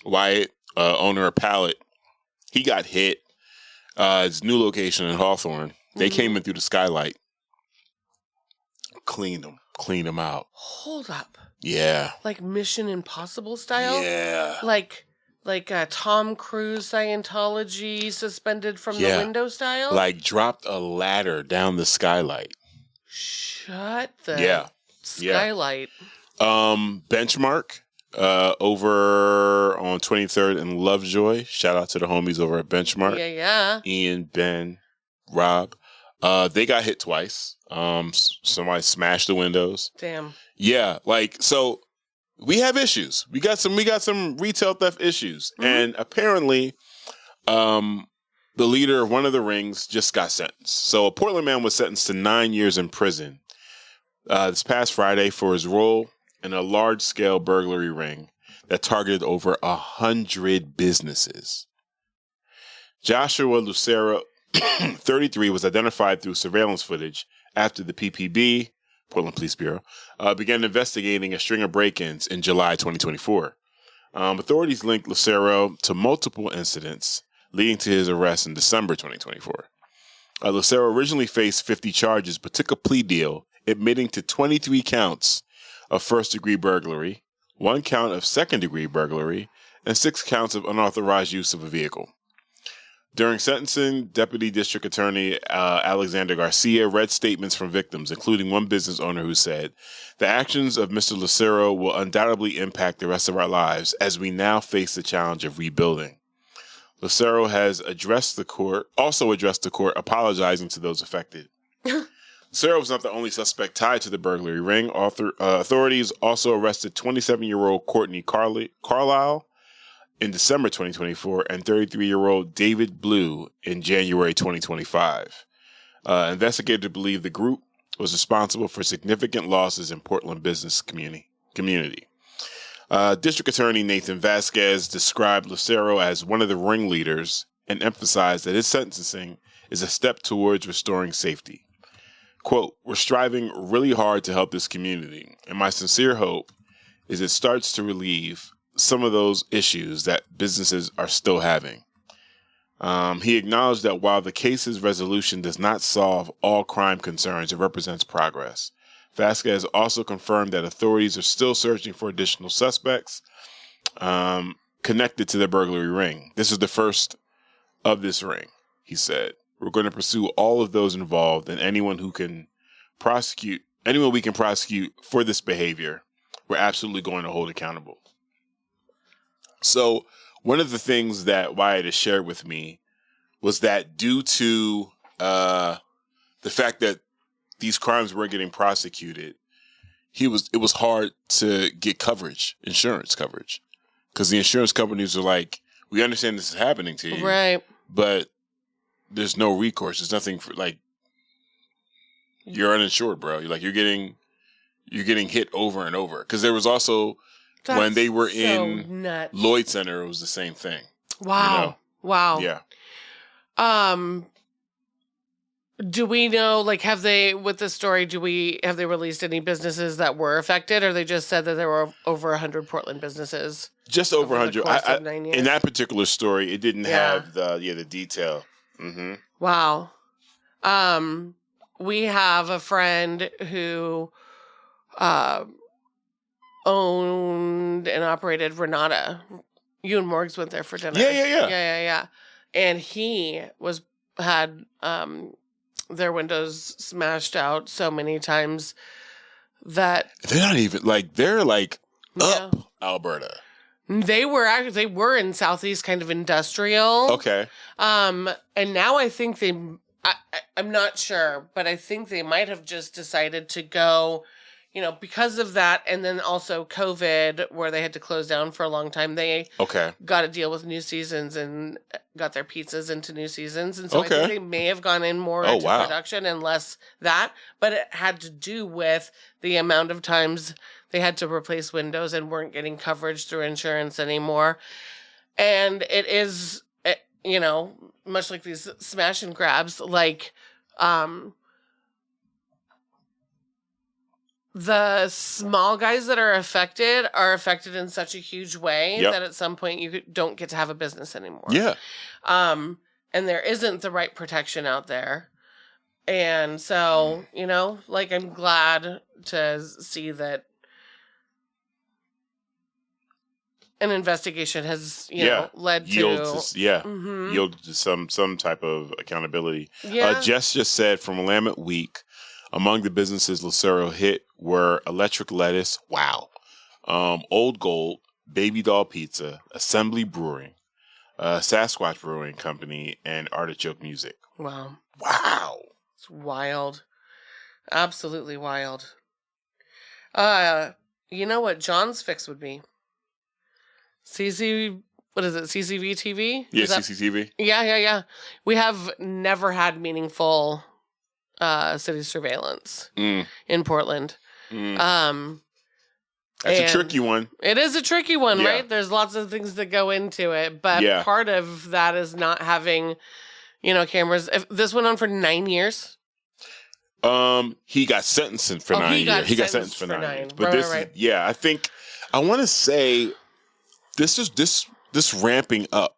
Wyatt, owner of Pallet, he got hit. His new location in Hawthorne. They came in through the skylight, cleaned them out. Hold up. Yeah. Like Mission Impossible style? Yeah. Like Tom Cruise Scientology suspended from the window style? Like dropped a ladder down the skylight. Shut the skylight. Benchmark over on 23rd and Lovejoy. Shout out to the homies over at Benchmark. Yeah. Ian, Ben, Rob. They got hit twice. Somebody smashed the windows. Damn. Yeah, so we have issues. We got some retail theft issues. Mm-hmm. And apparently the leader of one of the rings just got sentenced. So a Portland man was sentenced to 9 years in prison this past Friday for his role in a large-scale burglary ring that targeted over 100 businesses. Joshua Lucero, 33, was identified through surveillance footage after the PPB Portland Police Bureau, began investigating a string of break-ins in July 2024. Authorities linked Lucero to multiple incidents, leading to his arrest in December 2024. Lucero originally faced 50 charges, but took a plea deal, admitting to 23 counts of first-degree burglary, 1 count of second-degree burglary, and 6 counts of unauthorized use of a vehicle. During sentencing, Deputy District Attorney Alexander Garcia read statements from victims, including one business owner who said, "The actions of Mr. Lucero will undoubtedly impact the rest of our lives as we now face the challenge of rebuilding." Lucero has also addressed the court, apologizing to those affected. Lucero was not the only suspect tied to the burglary ring. Authorities also arrested 27-year-old Courtney Carlisle in December 2024 and 33-year-old David Blue in January 2025. Investigators believe the group was responsible for significant losses in Portland business community. District Attorney Nathan Vasquez described Lucero as one of the ringleaders and emphasized that his sentencing is a step towards restoring safety. Quote, "We're striving really hard to help this community, and my sincere hope is it starts to relieve some of those issues that businesses are still having." He acknowledged that while the case's resolution does not solve all crime concerns, it represents progress. Vasquez also confirmed that authorities are still searching for additional suspects connected to the burglary ring. "This is the first of this ring," he said. "We're going to pursue all of those involved and anyone we can prosecute for this behavior, we're absolutely going to hold accountable." So one of the things that Wyatt has shared with me was that due to the fact that these crimes weren't getting prosecuted, it was hard to get insurance coverage, because the insurance companies are like, "We understand this is happening to you, right? But there's no recourse. There's nothing for, like, you're uninsured, bro. You're getting hit over and over." Because there was also when they were in nuts. Lloyd Center, it was the same thing. Wow. Wow. Yeah. Do we know, like, have they released any businesses that were affected, or they just said that there were over 100 Portland businesses? Just over 100. In that particular story, it didn't have the detail. Mm-hmm. Wow. We have a friend who owned and operated Renata. You and Morgs went there for dinner. Yeah. And he had their windows smashed out so many times that they're not even they're up Alberta. They were in Southeast, kind of industrial. Okay. And now I think I'm not sure, but I think they might have just decided to go, because of that, and then also COVID, where they had to close down for a long time. They got to deal with New Seasons and got their pizzas into New Seasons, and so I think they may have gone in more into production and less that, but it had to do with the amount of times they had to replace windows and weren't getting coverage through insurance anymore. And it is, much like these smash and grabs, the small guys that are affected in such a huge way that at some point you don't get to have a business anymore. Yeah. And there isn't the right protection out there. And so, I'm glad to see that an investigation has, led to yield to some type of accountability. Yeah. Jess just said from Willamette Week, among the businesses Lucero hit were Electric Lettuce, Old Gold, Baby Doll Pizza, Assembly Brewing, Sasquatch Brewing Company, and Artichoke Music. Wow. It's wild. Absolutely wild. You know what John's fix would be? CCV TV? Yeah, CCTV. Yeah. We have never had meaningful city surveillance in Portland. That's a tricky one. It is a tricky one, right? There's lots of things that go into it, but part of that is not having, cameras. If this went on for 9 years. He got sentenced for 9 years. He got sentenced for 9 years. But I think I want to say this ramping up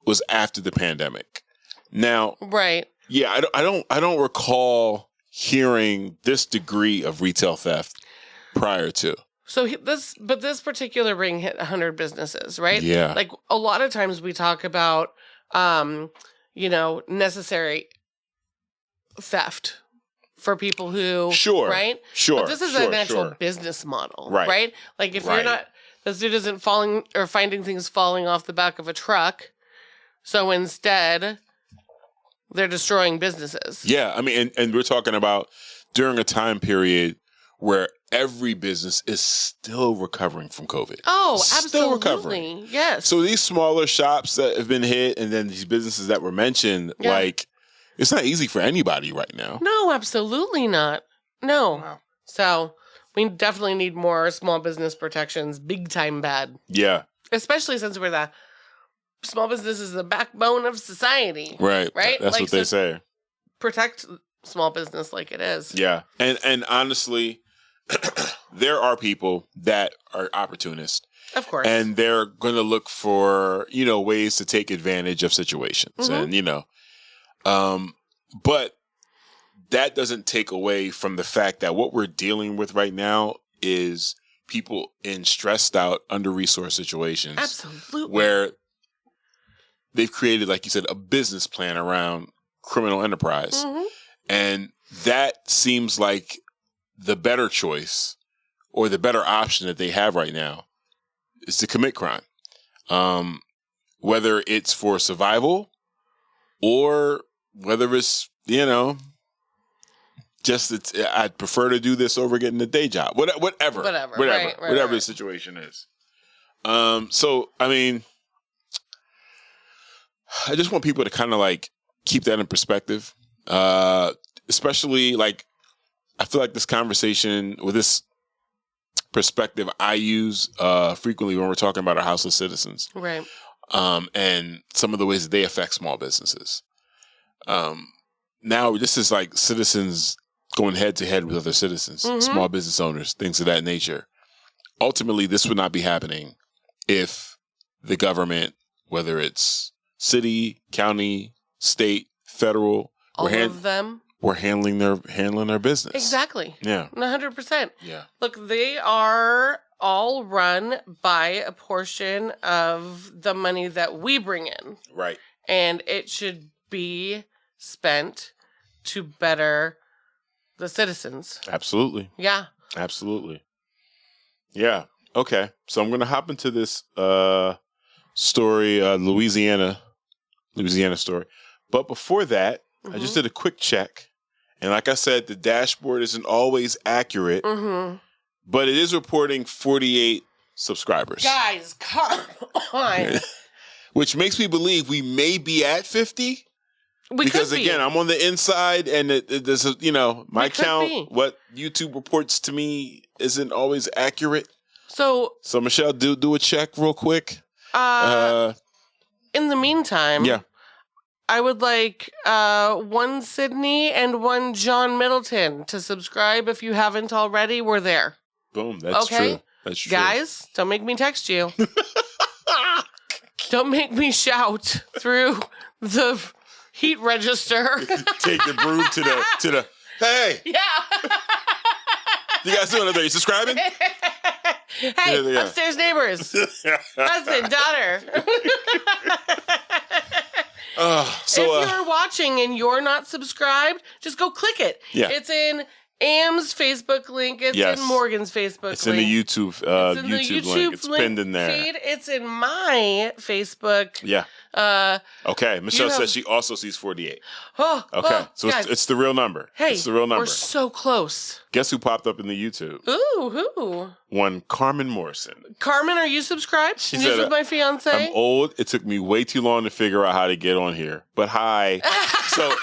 was after the pandemic. Now, right? Yeah, I don't recall hearing this degree of retail theft prior to. So this particular ring hit 100 businesses, right? Yeah. Like a lot of times we talk about, necessary theft for people who, right? Sure. But this is an actual business model, right? Right? Like if you're not, this dude isn't falling or finding things falling off the back of a truck. So instead, they're destroying businesses. Yeah, I mean, and we're talking about during a time period where every business is still recovering from COVID. Oh, absolutely. Still recovering. Yes. So these smaller shops that have been hit and then these businesses that were mentioned, like, it's not easy for anybody right now. No, absolutely not. No. Wow. So we definitely need more small business protections. Big time bad. Yeah. Especially since we're the small business is the backbone of society. Right. Right? That's what they say. Protect small business like it is. Yeah. And honestly, there are people that are opportunists. Of course. And they're going to look for, ways to take advantage of situations. Mm-hmm. And, but that doesn't take away from the fact that what we're dealing with right now is people in stressed out, under-resourced situations. Absolutely. Where they've created, like you said, a business plan around criminal enterprise. Mm-hmm. And that seems like the better choice or the better option that they have right now is to commit crime. Whether it's for survival or whether it's, just I'd prefer to do this over getting a day job. Whatever. Right, whatever the situation is. So, I mean, I just want people to kind of like keep that in perspective. Especially like, I feel like this conversation with this perspective I use frequently when we're talking about our houseless citizens. Right. And some of the ways that they affect small businesses. Now this is like citizens going head to head with other citizens, mm-hmm. small business owners, things of that nature. Ultimately, this would not be happening if the government, whether it's city, county, state, federal, all of them were handling their business. Exactly. Yeah. 100%. Yeah. Look, they are all run by a portion of the money that we bring in. Right. And it should be spent to better the citizens. Absolutely. Yeah. Absolutely. Yeah. Okay. So I'm going to hop into this story, Louisiana story. But before that, mm-hmm. I just did a quick check. And like I said, the dashboard isn't always accurate, mm-hmm. but it is reporting 48 subscribers. Guys, come on. Which makes me believe we may be at 50. Because again, I'm on the inside and there's my count, what YouTube reports to me isn't always accurate. So Michelle, do a check real quick. In the meantime, yeah. I would like one Sydney and one John Middleton to subscribe if you haven't already. We're there. Boom. That's true. That's true. Guys, don't make me text you. Don't make me shout through the heat register. Take your broom to the hey. Yeah. You guys doing it there? You subscribing? Hey, upstairs neighbors. Husband, daughter. If you're watching and you're not subscribed, just go click it. Yeah. It's in Am's Facebook link. It's in Morgan's Facebook link. It's in the YouTube link. It's pinned in there. Feed. It's in my Facebook. Yeah. Okay. Michelle says she also sees 48. Oh, okay. So it's the real number. Hey, it's the real number. We're so close. Guess who popped up in the YouTube? Ooh, who? One Carmen Morrison. Carmen, are you subscribed? She News said, with my fiance. I'm old. It took me way too long to figure out how to get on here. But hi. So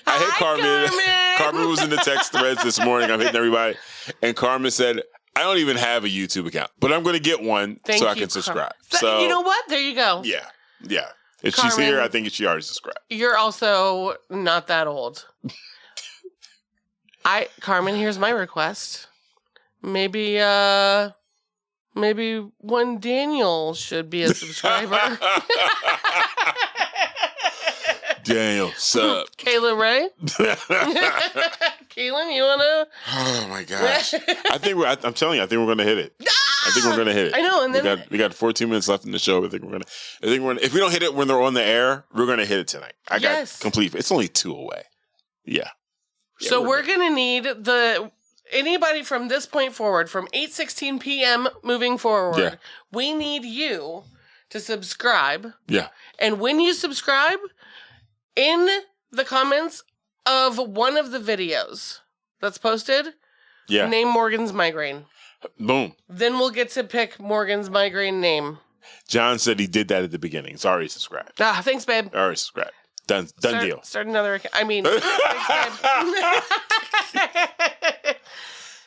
I hit Carmen. Carmen was in the text threads this morning. I'm hitting everybody. And Carmen said, I don't even have a YouTube account, but I'm going to get one so I can subscribe. So you know what? There you go. Yeah. Yeah. If Carmen, she's here, I think she already subscribed. You're also not that old. Carmen, here's my request. Maybe one Daniel should be a subscriber. Daniel, sup? Kayla Ray? Kaylin, you wanna? Oh my gosh! I'm telling you, I think we're gonna hit it. I think we're gonna hit it. I know, and then we got 14 minutes left in the show. I think we're gonna. If we don't hit it when they're on the air, we're gonna hit it tonight. I got complete. It's only 2 away. Yeah. So we're gonna need anybody from this point forward, from 8:16 p.m. moving forward. Yeah. We need you to subscribe. Yeah. And when you subscribe, in the comments of one of the videos that's posted, name Morgan's Migraine. Boom. Then we'll get to pick Morgan's Migraine name. John said he did that at the beginning. He's already subscribed. Thanks, babe. Already subscribed. Done deal. Start another account. Thanks, babe.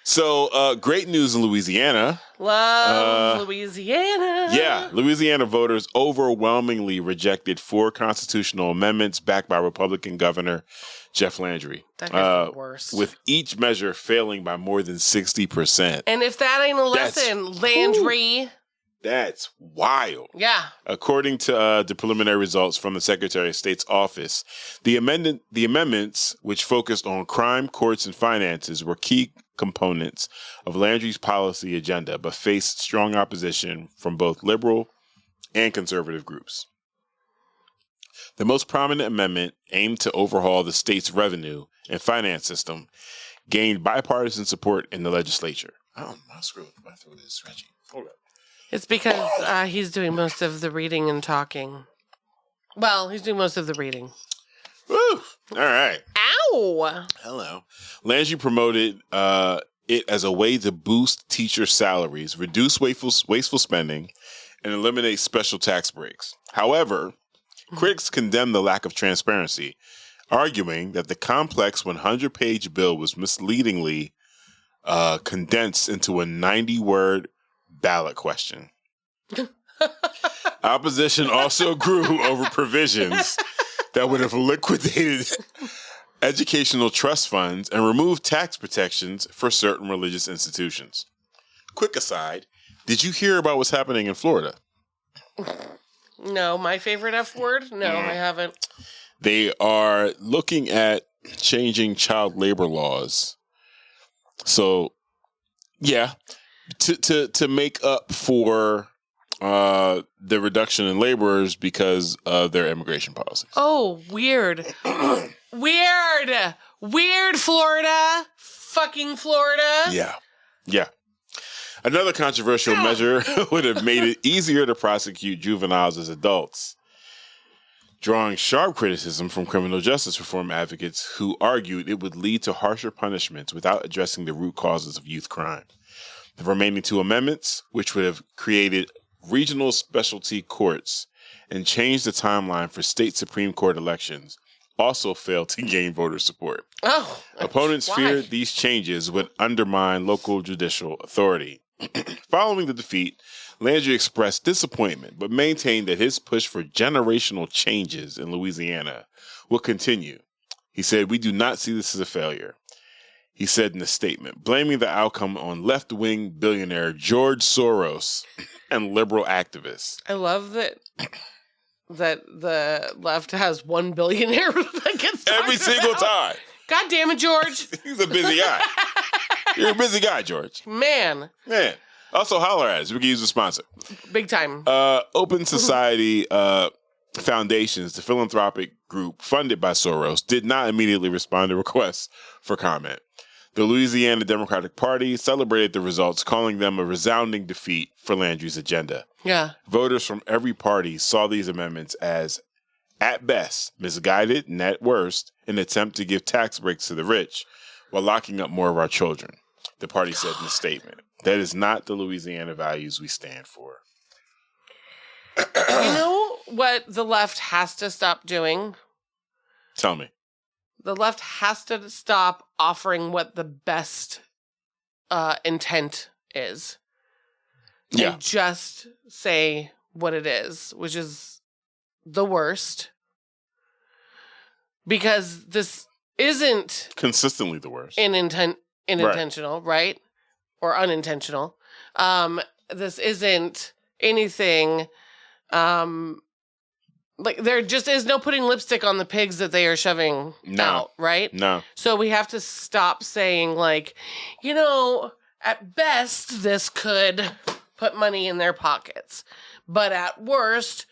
So, great news in Louisiana. Love Louisiana. Yeah, Louisiana voters overwhelmingly rejected 4 constitutional amendments backed by Republican Governor Jeff Landry. That guy's the worst. With each measure failing by more than 60%. And if that ain't a lesson, Landry. That's wild. Yeah. According to the preliminary results from the Secretary of State's office, the amendments, which focused on crime, courts, and finances, were key components of Landry's policy agenda, but faced strong opposition from both liberal and conservative groups. The most prominent amendment, aimed to overhaul the state's revenue and finance system, gained bipartisan support in the legislature. Oh, my throat is stretchy. Hold up. It's because he's doing most of the reading and talking. Well, he's doing most of the reading. Woo! All right. Ow! Hello. Landry promoted it as a way to boost teacher salaries, reduce wasteful spending, and eliminate special tax breaks. However, critics condemned the lack of transparency, arguing that the complex 100-page bill was misleadingly condensed into a 90-word ballot question. Opposition also grew over provisions that would have liquidated educational trust funds and removed tax protections for certain religious institutions. Quick aside, did you hear about what's happening in Florida? No, my favorite F word? No, I haven't. They are looking at changing child labor laws. So, yeah, to make up for the reduction in laborers because of their immigration policies. Oh, weird. Weird, Florida. Fucking Florida. Yeah. Another controversial measure would have made it easier to prosecute juveniles as adults, drawing sharp criticism from criminal justice reform advocates who argued it would lead to harsher punishments without addressing the root causes of youth crime. The remaining 2 amendments, which would have created regional specialty courts and changed the timeline for state Supreme Court elections, also failed to gain voter support. Opponents feared these changes would undermine local judicial authority. Following the defeat, Landry expressed disappointment, but maintained that his push for generational changes in Louisiana will continue. He said, "We do not see this as a failure," he said in a statement, blaming the outcome on left-wing billionaire George Soros and liberal activists. I love that the left has one billionaire that gets every single time. God damn it, George. He's a busy guy. You're a busy guy, George. Man. Also, holler at us. We can use a sponsor. Big time. Open Society Foundations, the philanthropic group funded by Soros, did not immediately respond to requests for comment. The Louisiana Democratic Party celebrated the results, calling them a resounding defeat for Landry's agenda. Yeah. Voters from every party saw these amendments as, at best, misguided, and at worst, an attempt to give tax breaks to the rich while locking up more of our children, the party said in a statement. That is not the Louisiana values we stand for. You know what the left has to stop doing? Tell me. The left has to stop offering what the best intent is. Yeah. And just say what it is, which is the worst. Because this isn't consistently the worst. Intentional, right? Or unintentional. This isn't anything like there just is no putting lipstick on the pigs that they are shoving out, right? No. So we have to stop saying like, at best this could put money in their pockets, but at worst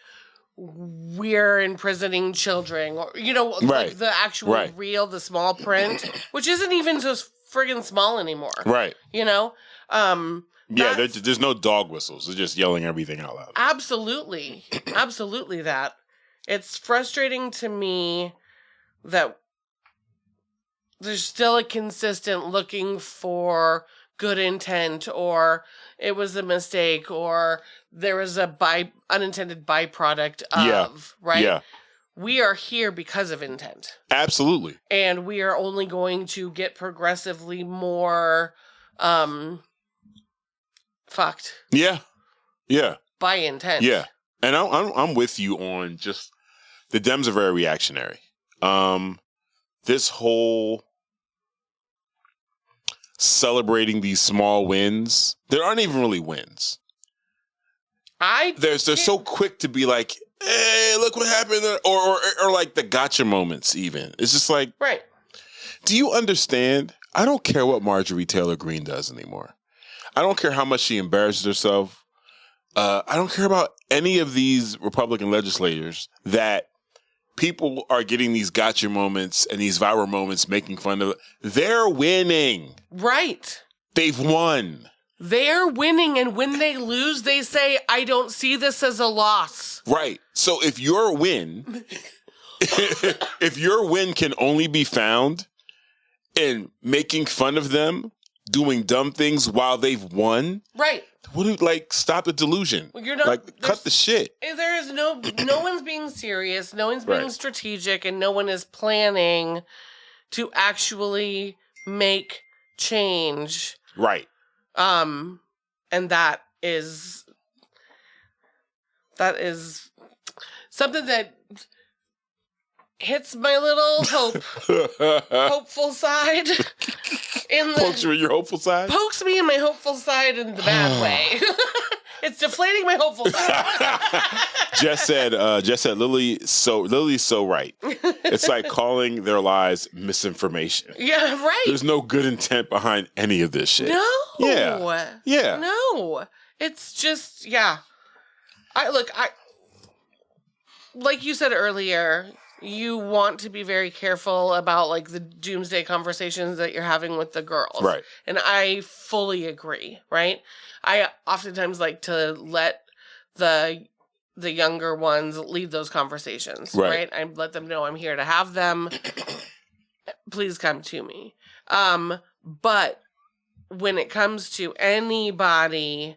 we're imprisoning children, or like the actual real, the small print, which isn't even so friggin' small anymore. Right. Yeah, there's no dog whistles. They're just yelling everything out loud. Absolutely. Absolutely that. It's frustrating to me that there's still a consistent looking for good intent, or it was a mistake, or there was a unintended byproduct of, right? Yeah. We are here because of intent. Absolutely. And we are only going to get progressively more fucked. Yeah. Yeah. By intent. Yeah. And I'm with you on just the Dems are very reactionary. This whole celebrating these small wins, there aren't even really wins. They're so quick to be like, hey, look what happened, or like the gotcha moments even. It's just like, right. Do you understand? I don't care what Marjorie Taylor Greene does anymore. I don't care how much she embarrasses herself. I don't care about any of these Republican legislators that people are getting these gotcha moments and these viral moments making fun of. They're winning. Right. They've won. They're winning, and when they lose, they say, I don't see this as a loss. Right. So if your win, if your win can only be found in making fun of them, doing dumb things while they've won. Right. Stop the delusion. Well, you're not, cut the shit. There is no one's being serious, no one's being strategic, and no one is planning to actually make change. Right. And that is something that hits my little hopeful side. Pokes you in your hopeful side? Pokes me in my hopeful side in the bad way. It's deflating my hopeful side. Jess said, Lily's so right. It's like calling their lies misinformation. Yeah, right. There's no good intent behind any of this shit. No. Yeah. Yeah. No. It's just, yeah. Like you said earlier, you want to be very careful about like the doomsday conversations that you're having with the girls. Right. And I fully agree, right? I oftentimes like to let the younger ones lead those conversations, right? I let them know I'm here to have them. Please come to me. But when it comes to anybody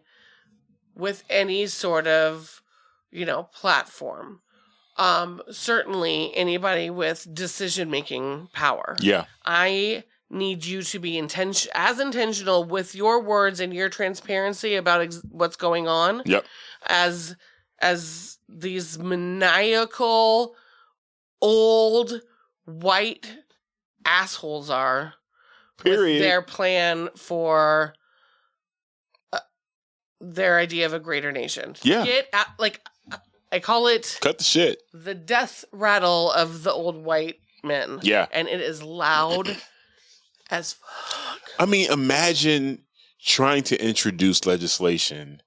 with any sort of, platform, certainly anybody with decision-making power. Yeah. I need you to be as intentional with your words and your transparency about what's going on. Yep. As these maniacal, old, white assholes are. Period. With their plan for their idea of a greater nation. Yeah. I call it... Cut the shit. The death rattle of the old white men. Yeah. And it is loud as fuck. I mean, imagine trying to introduce legislation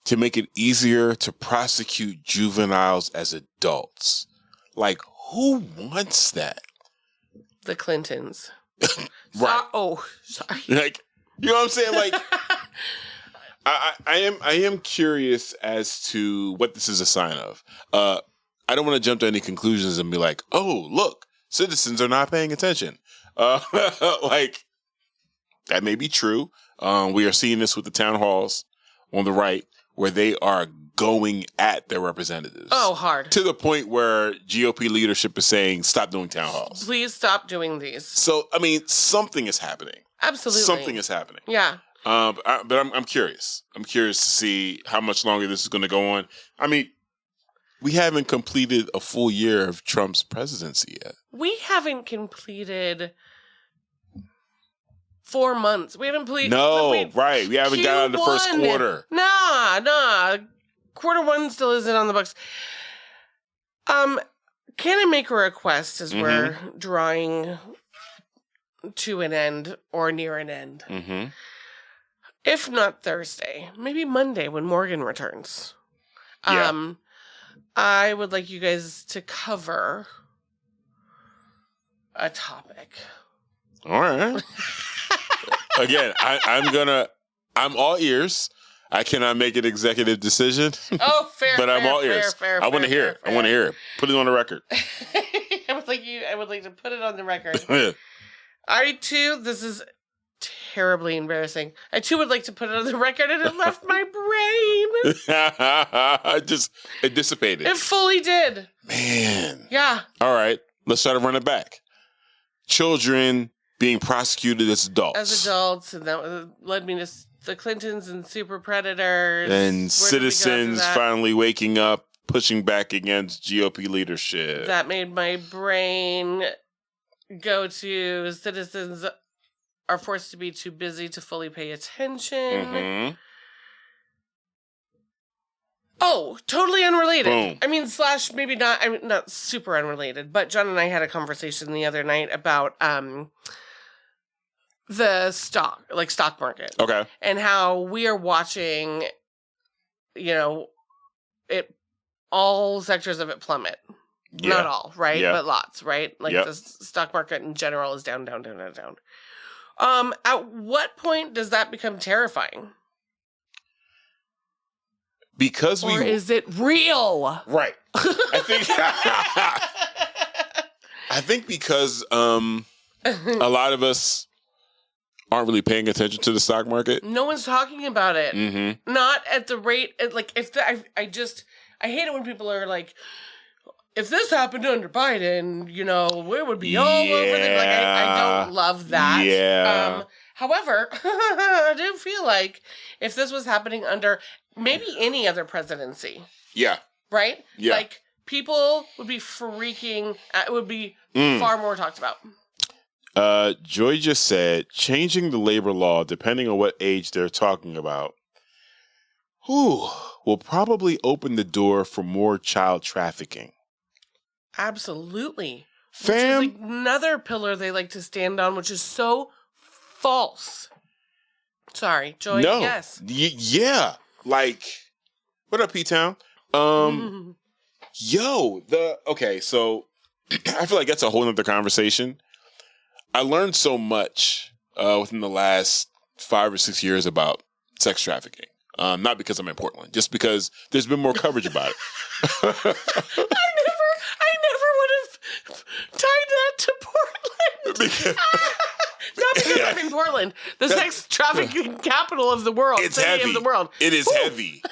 to make it easier to prosecute juveniles as adults. Like, who wants that? The Clintons. Right. Sorry. Like, you know what I'm saying? Like... I am curious as to what this is a sign of. I don't want to jump to any conclusions and be like, oh, look, citizens are not paying attention. Like, that may be true. We are seeing this with the town halls on the right, where they are going at their representatives. Oh, hard. To the point where GOP leadership is saying, stop doing town halls. Please stop doing these. So, I mean, something is happening. Absolutely. Something is happening. Yeah. But I'm curious. I'm curious to see how much longer this is going to go on. I mean, We haven't completed a full year of Trump's presidency yet. We haven't completed 4 months. We haven't completed... No, right. We haven't got out of the first quarter. Nah. Quarter one still isn't on the books. Can I make a request as we're drawing to an end or near an end? Mm-hmm. If not Thursday, maybe Monday when Morgan returns. Yeah. I would like you guys to cover a topic. All right. Again, I'm all ears. I cannot make an executive decision. Oh, fair. But I'm all ears. Fair, I want to hear it. I want to hear it. Put it on the record. I would like to put it on the record. I too, this is terribly embarrassing. I too would like to put it on the record, and it left my brain. It dissipated. It fully did. Man. Yeah. All right. Let's try to run it back. Children being prosecuted as adults. And that led me to the Clintons and super predators. And citizens finally waking up, pushing back against GOP leadership. That made my brain go to citizens are forced to be too busy to fully pay attention. Mm-hmm. Oh, totally unrelated. Boom. I mean, / maybe not. I mean, not super unrelated. But John and I had a conversation the other night about the stock market. Okay. And how we are watching, all sectors of it plummet. Yeah. Not all, right? Yeah. But lots, right? Like the stock market in general is down. At what point does that become terrifying? Because or is it real? Right. I think because a lot of us aren't really paying attention to the stock market. No one's talking about it. Mm-hmm. Not at the rate I hate it when people are like, if this happened under Biden, it would be all over the... Like, I don't love that. Yeah. However, I do feel like if this was happening under maybe any other presidency. Yeah. Right? Yeah. Like, people would be freaking... It would be far more talked about. Joy just said, changing the labor law, depending on what age they're talking about, will probably open the door for more child trafficking. Absolutely. Fam. Which is another pillar they like to stand on, which is so false. Sorry, Joy. No. Yes. Yeah. Like, what up, P-Town? Okay, so I feel like that's a whole nother conversation. I learned so much within the last 5 or 6 years about sex trafficking. Not because I'm in Portland, just because there's been more coverage about it. I never would have tied that to Portland. Not because I'm in Portland, the sex trafficking capital of the world. It's heavy. Of the world. It is heavy.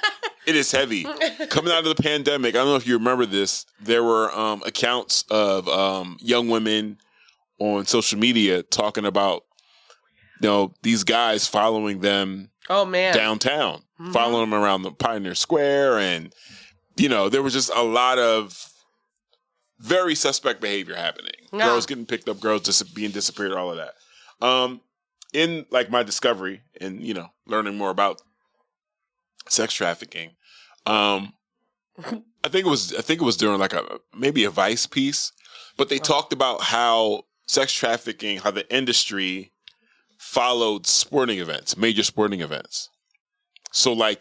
It is heavy. Coming out of the pandemic, I don't know if you remember this, there were accounts of young women on social media talking about, these guys following them downtown, following them around the Pioneer Square. And, there was just a lot of very suspect behavior happening. Yeah. Girls getting picked up, girls just being disappeared, all of that. In my discovery and, learning more about sex trafficking, I think it was during maybe a Vice piece, but they talked about how sex trafficking, how the industry followed sporting events, major sporting events. So look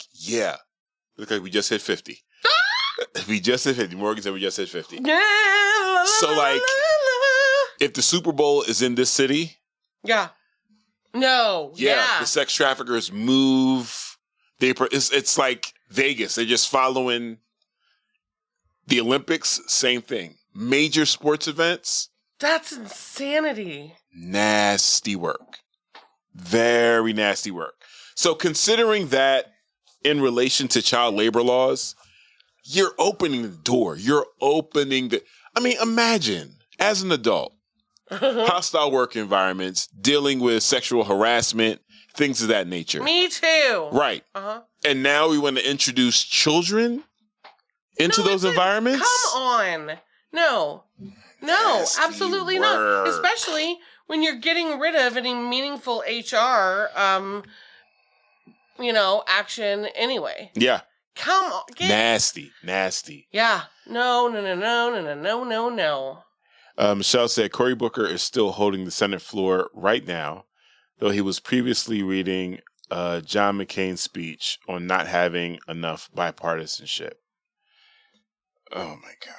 like we just hit 50. We just hit 50. Morgan said we just hit 50. So if the Super Bowl is in this city. Yeah. No. Yeah. The sex traffickers move. It's like Vegas. They're just following the Olympics. Same thing. Major sports events. That's insanity. Nasty work. Very nasty work. So considering that in relation to child labor laws, you're opening the door. Imagine as an adult, hostile work environments, dealing with sexual harassment, things of that nature. Me too. Right. And now we want to introduce children into those environments? Come on. No, absolutely not. Especially when you're getting rid of any meaningful HR, action anyway. Yeah. Come on. Nasty. Yeah. No. Michelle said Cory Booker is still holding the Senate floor right now, though he was previously reading John McCain's speech on not having enough bipartisanship. Oh, my God.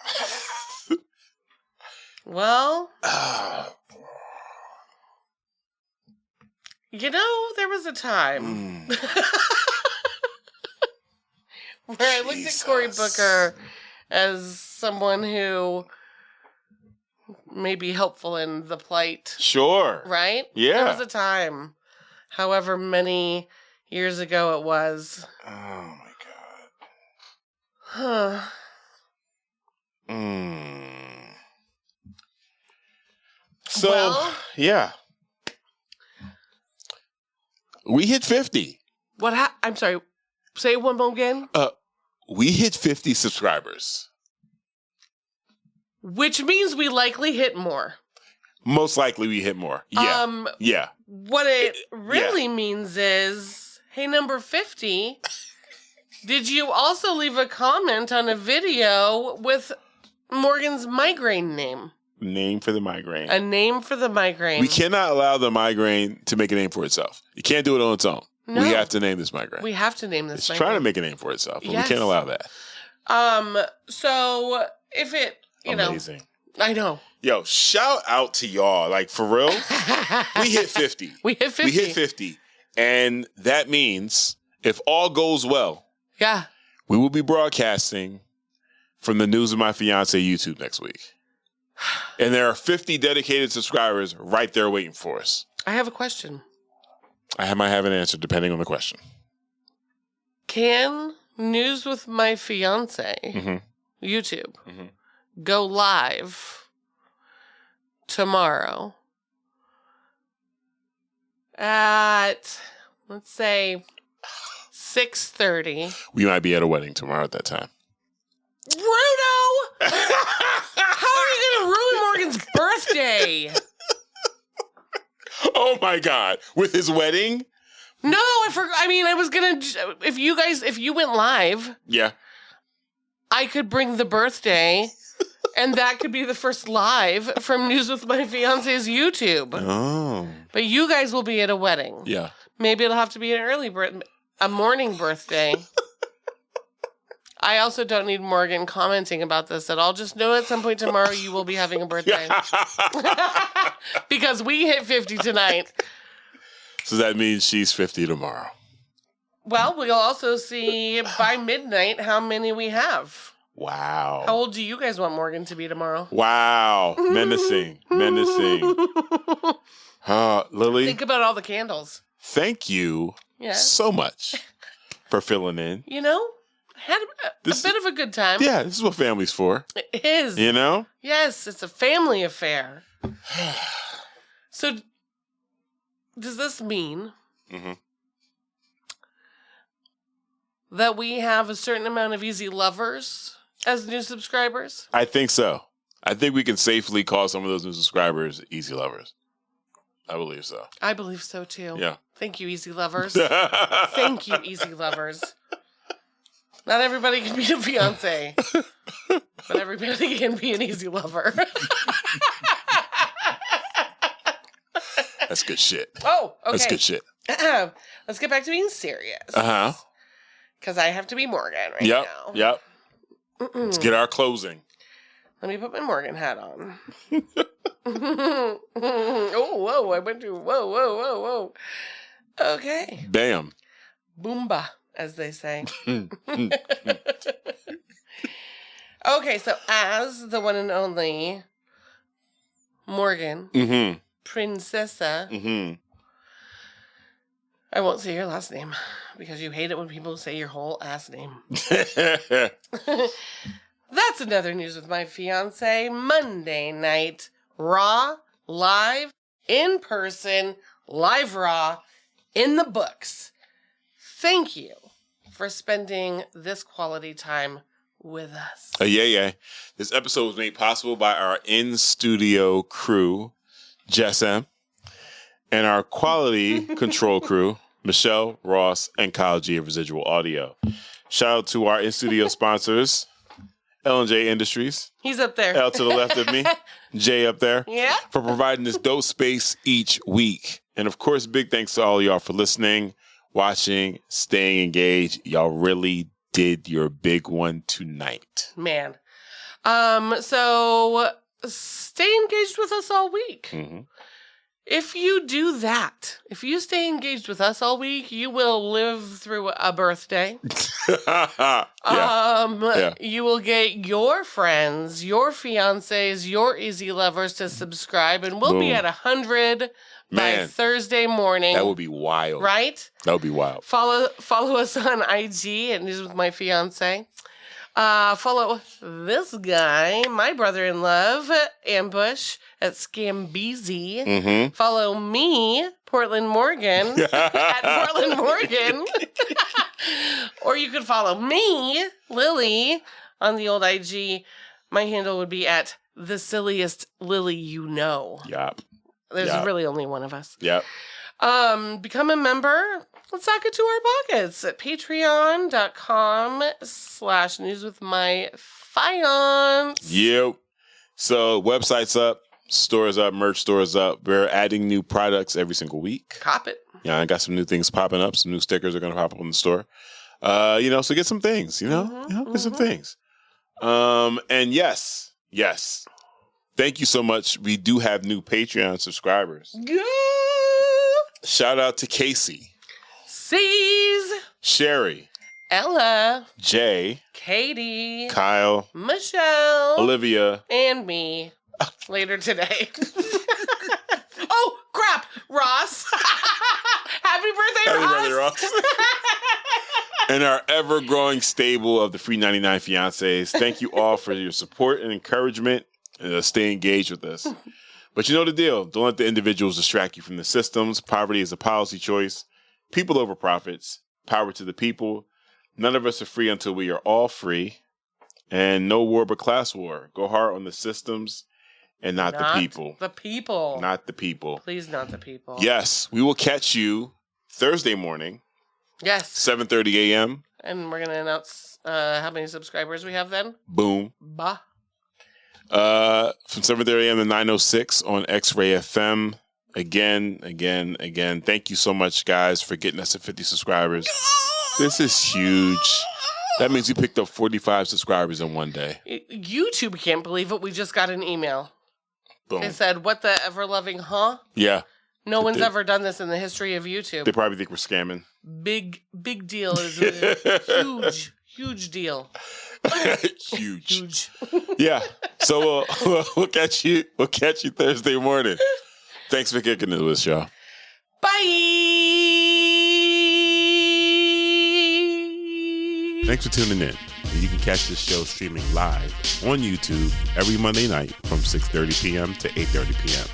Well, there was a time where I looked at Cory Booker as someone who may be helpful in the plight. Sure. Right? Yeah. There was a time, however many years ago it was. Oh, my God. So, yeah. We hit 50. What? I'm sorry. Say it one more again. We hit 50 subscribers. Which means we likely hit more. Most likely we hit more. Yeah. Yeah. What it really means is, hey, number 50, did you also leave a comment on a video with Morgan's migraine name? Name for the migraine. A name for the migraine. We cannot allow the migraine to make a name for itself. You can't do it on its own. No. We have to name this migraine. We have to name this it's migraine. Trying to make a name for itself, but we can't allow that. So if it, Amazing. I know. Yo, shout out to y'all. Like, for real, we hit 50. We hit 50. And that means, if all goes well, we will be broadcasting from the News of My Fiance YouTube next week. And there are 50 dedicated subscribers right there waiting for us. I have a question. I might have an answer depending on the question. Can News with My Fiance YouTube go live tomorrow at, let's say, 6:30? We might be at a wedding tomorrow at that time. Bruno! How are you going to ruin Morgan's birthday? Oh my God. With his wedding? No, I forgot. I mean, I was going to, if you went live. Yeah. I could bring the birthday, and that could be the first live from News with My Fiance's YouTube. Oh. But you guys will be at a wedding. Yeah. Maybe it'll have to be a morning birthday. I also don't need Morgan commenting about this at all. Just know at some point tomorrow you will be having a birthday. Because we hit 50 tonight. So that means she's 50 tomorrow. Well, we'll also see by midnight how many we have. Wow. How old do you guys want Morgan to be tomorrow? Wow. Menacing. Lily. Think about all the candles. Thank you so much for filling in. Had a bit of a good time. Yeah, this is what family's for. It is. Yes, it's a family affair. So, does this mean that we have a certain amount of easy lovers as new subscribers? I think so. I think we can safely call some of those new subscribers easy lovers. I believe so. I believe so, too. Yeah. Thank you, easy lovers. Thank you, easy lovers. Not everybody can be a fiance, but everybody can be an easy lover. That's good shit. Oh, okay. That's good shit. Let's get back to being serious. Because I have to be Morgan right now. Yep. Let's get our closing. Let me put my Morgan hat on. Oh, whoa. I went to, whoa. Okay. Bam. Boomba, as they say. Okay, so as the one and only Morgan, Princessa, I won't say your last name because you hate it when people say your whole ass name. That's another News with My Fiance Monday night Raw, live, in person, live Raw, in the books. Thank you for spending this quality time with us. Yeah. This episode was made possible by our in-studio crew, Jess M, and our quality control crew, Michelle, Ross, and Kyle G of Residual Audio. Shout out to our in-studio sponsors, L&J Industries. He's up there. L to the left of me. Jay up there. Yeah. For providing this dope space each week. And of course, big thanks to all of y'all for listening, watching, staying engaged. Y'all really did your big one tonight. Man. So stay engaged with us all week. Mm-hmm. If you do that, if you stay engaged with us all week, you will live through a birthday. Yeah. You will get your friends, your fiancés, your easy lovers to subscribe, and we'll be at 100 by Thursday morning. That would be wild. Right? That would be wild. Follow us on IG at News with My Fiance. Follow this guy, my brother-in-law, Ambush, at Scambeezy. Mm-hmm. Follow me, Portland Morgan, at Portland Morgan. Or you could follow me, Lily, on the old IG. My handle would be at the silliest Lily you know. Yep. There's really only one of us. Yep. Become a member. Let's sock it to our pockets at patreon.com/newswithmyfiance. Yep. So website's up, stores up, merch stores up. We're adding new products every single week. Cop it. Yeah, I got some new things popping up. Some new stickers are going to pop up in the store. So get some things, get some things. And yes. Thank you so much. We do have new Patreon subscribers. Yeah. Shout out to Casey. C's. Sherry. Ella. Jay. Katie. Kyle. Michelle. Olivia. And me. Later today. Oh, crap. Ross. Happy birthday, Ross. And our ever-growing stable of the free 99 fiancés. Thank you all for your support and encouragement. Stay engaged with us. But you know the deal. Don't let the individuals distract you from the systems. Poverty is a policy choice. People over profits. Power to the people. None of us are free until we are all free. And no war but class war. Go hard on the systems and not the people. The people. Not the people. Please, not the people. Yes. We will catch you Thursday morning. Yes. 7:30 a.m. And we're going to announce how many subscribers we have then. Boom. Bah. From 7:30 a.m. to 9:06 on X-Ray FM. Again. Thank you so much, guys, for getting us to 50 subscribers. This is huge. That means we picked up 45 subscribers in one day. YouTube can't believe it. We just got an email. Boom. They said, "What the ever-loving, huh?" Yeah. No one's ever done this in the history of YouTube. They probably think we're scamming. Big deal is a huge deal. Huge. Yeah. So we'll catch you Thursday morning. Thanks for kicking it with us, y'all. Bye. Thanks for tuning in. And you can catch this show streaming live on YouTube every Monday night from 6:30 p.m. to 8:30 p.m.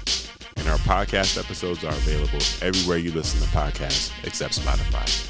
And our podcast episodes are available everywhere you listen to podcasts except Spotify.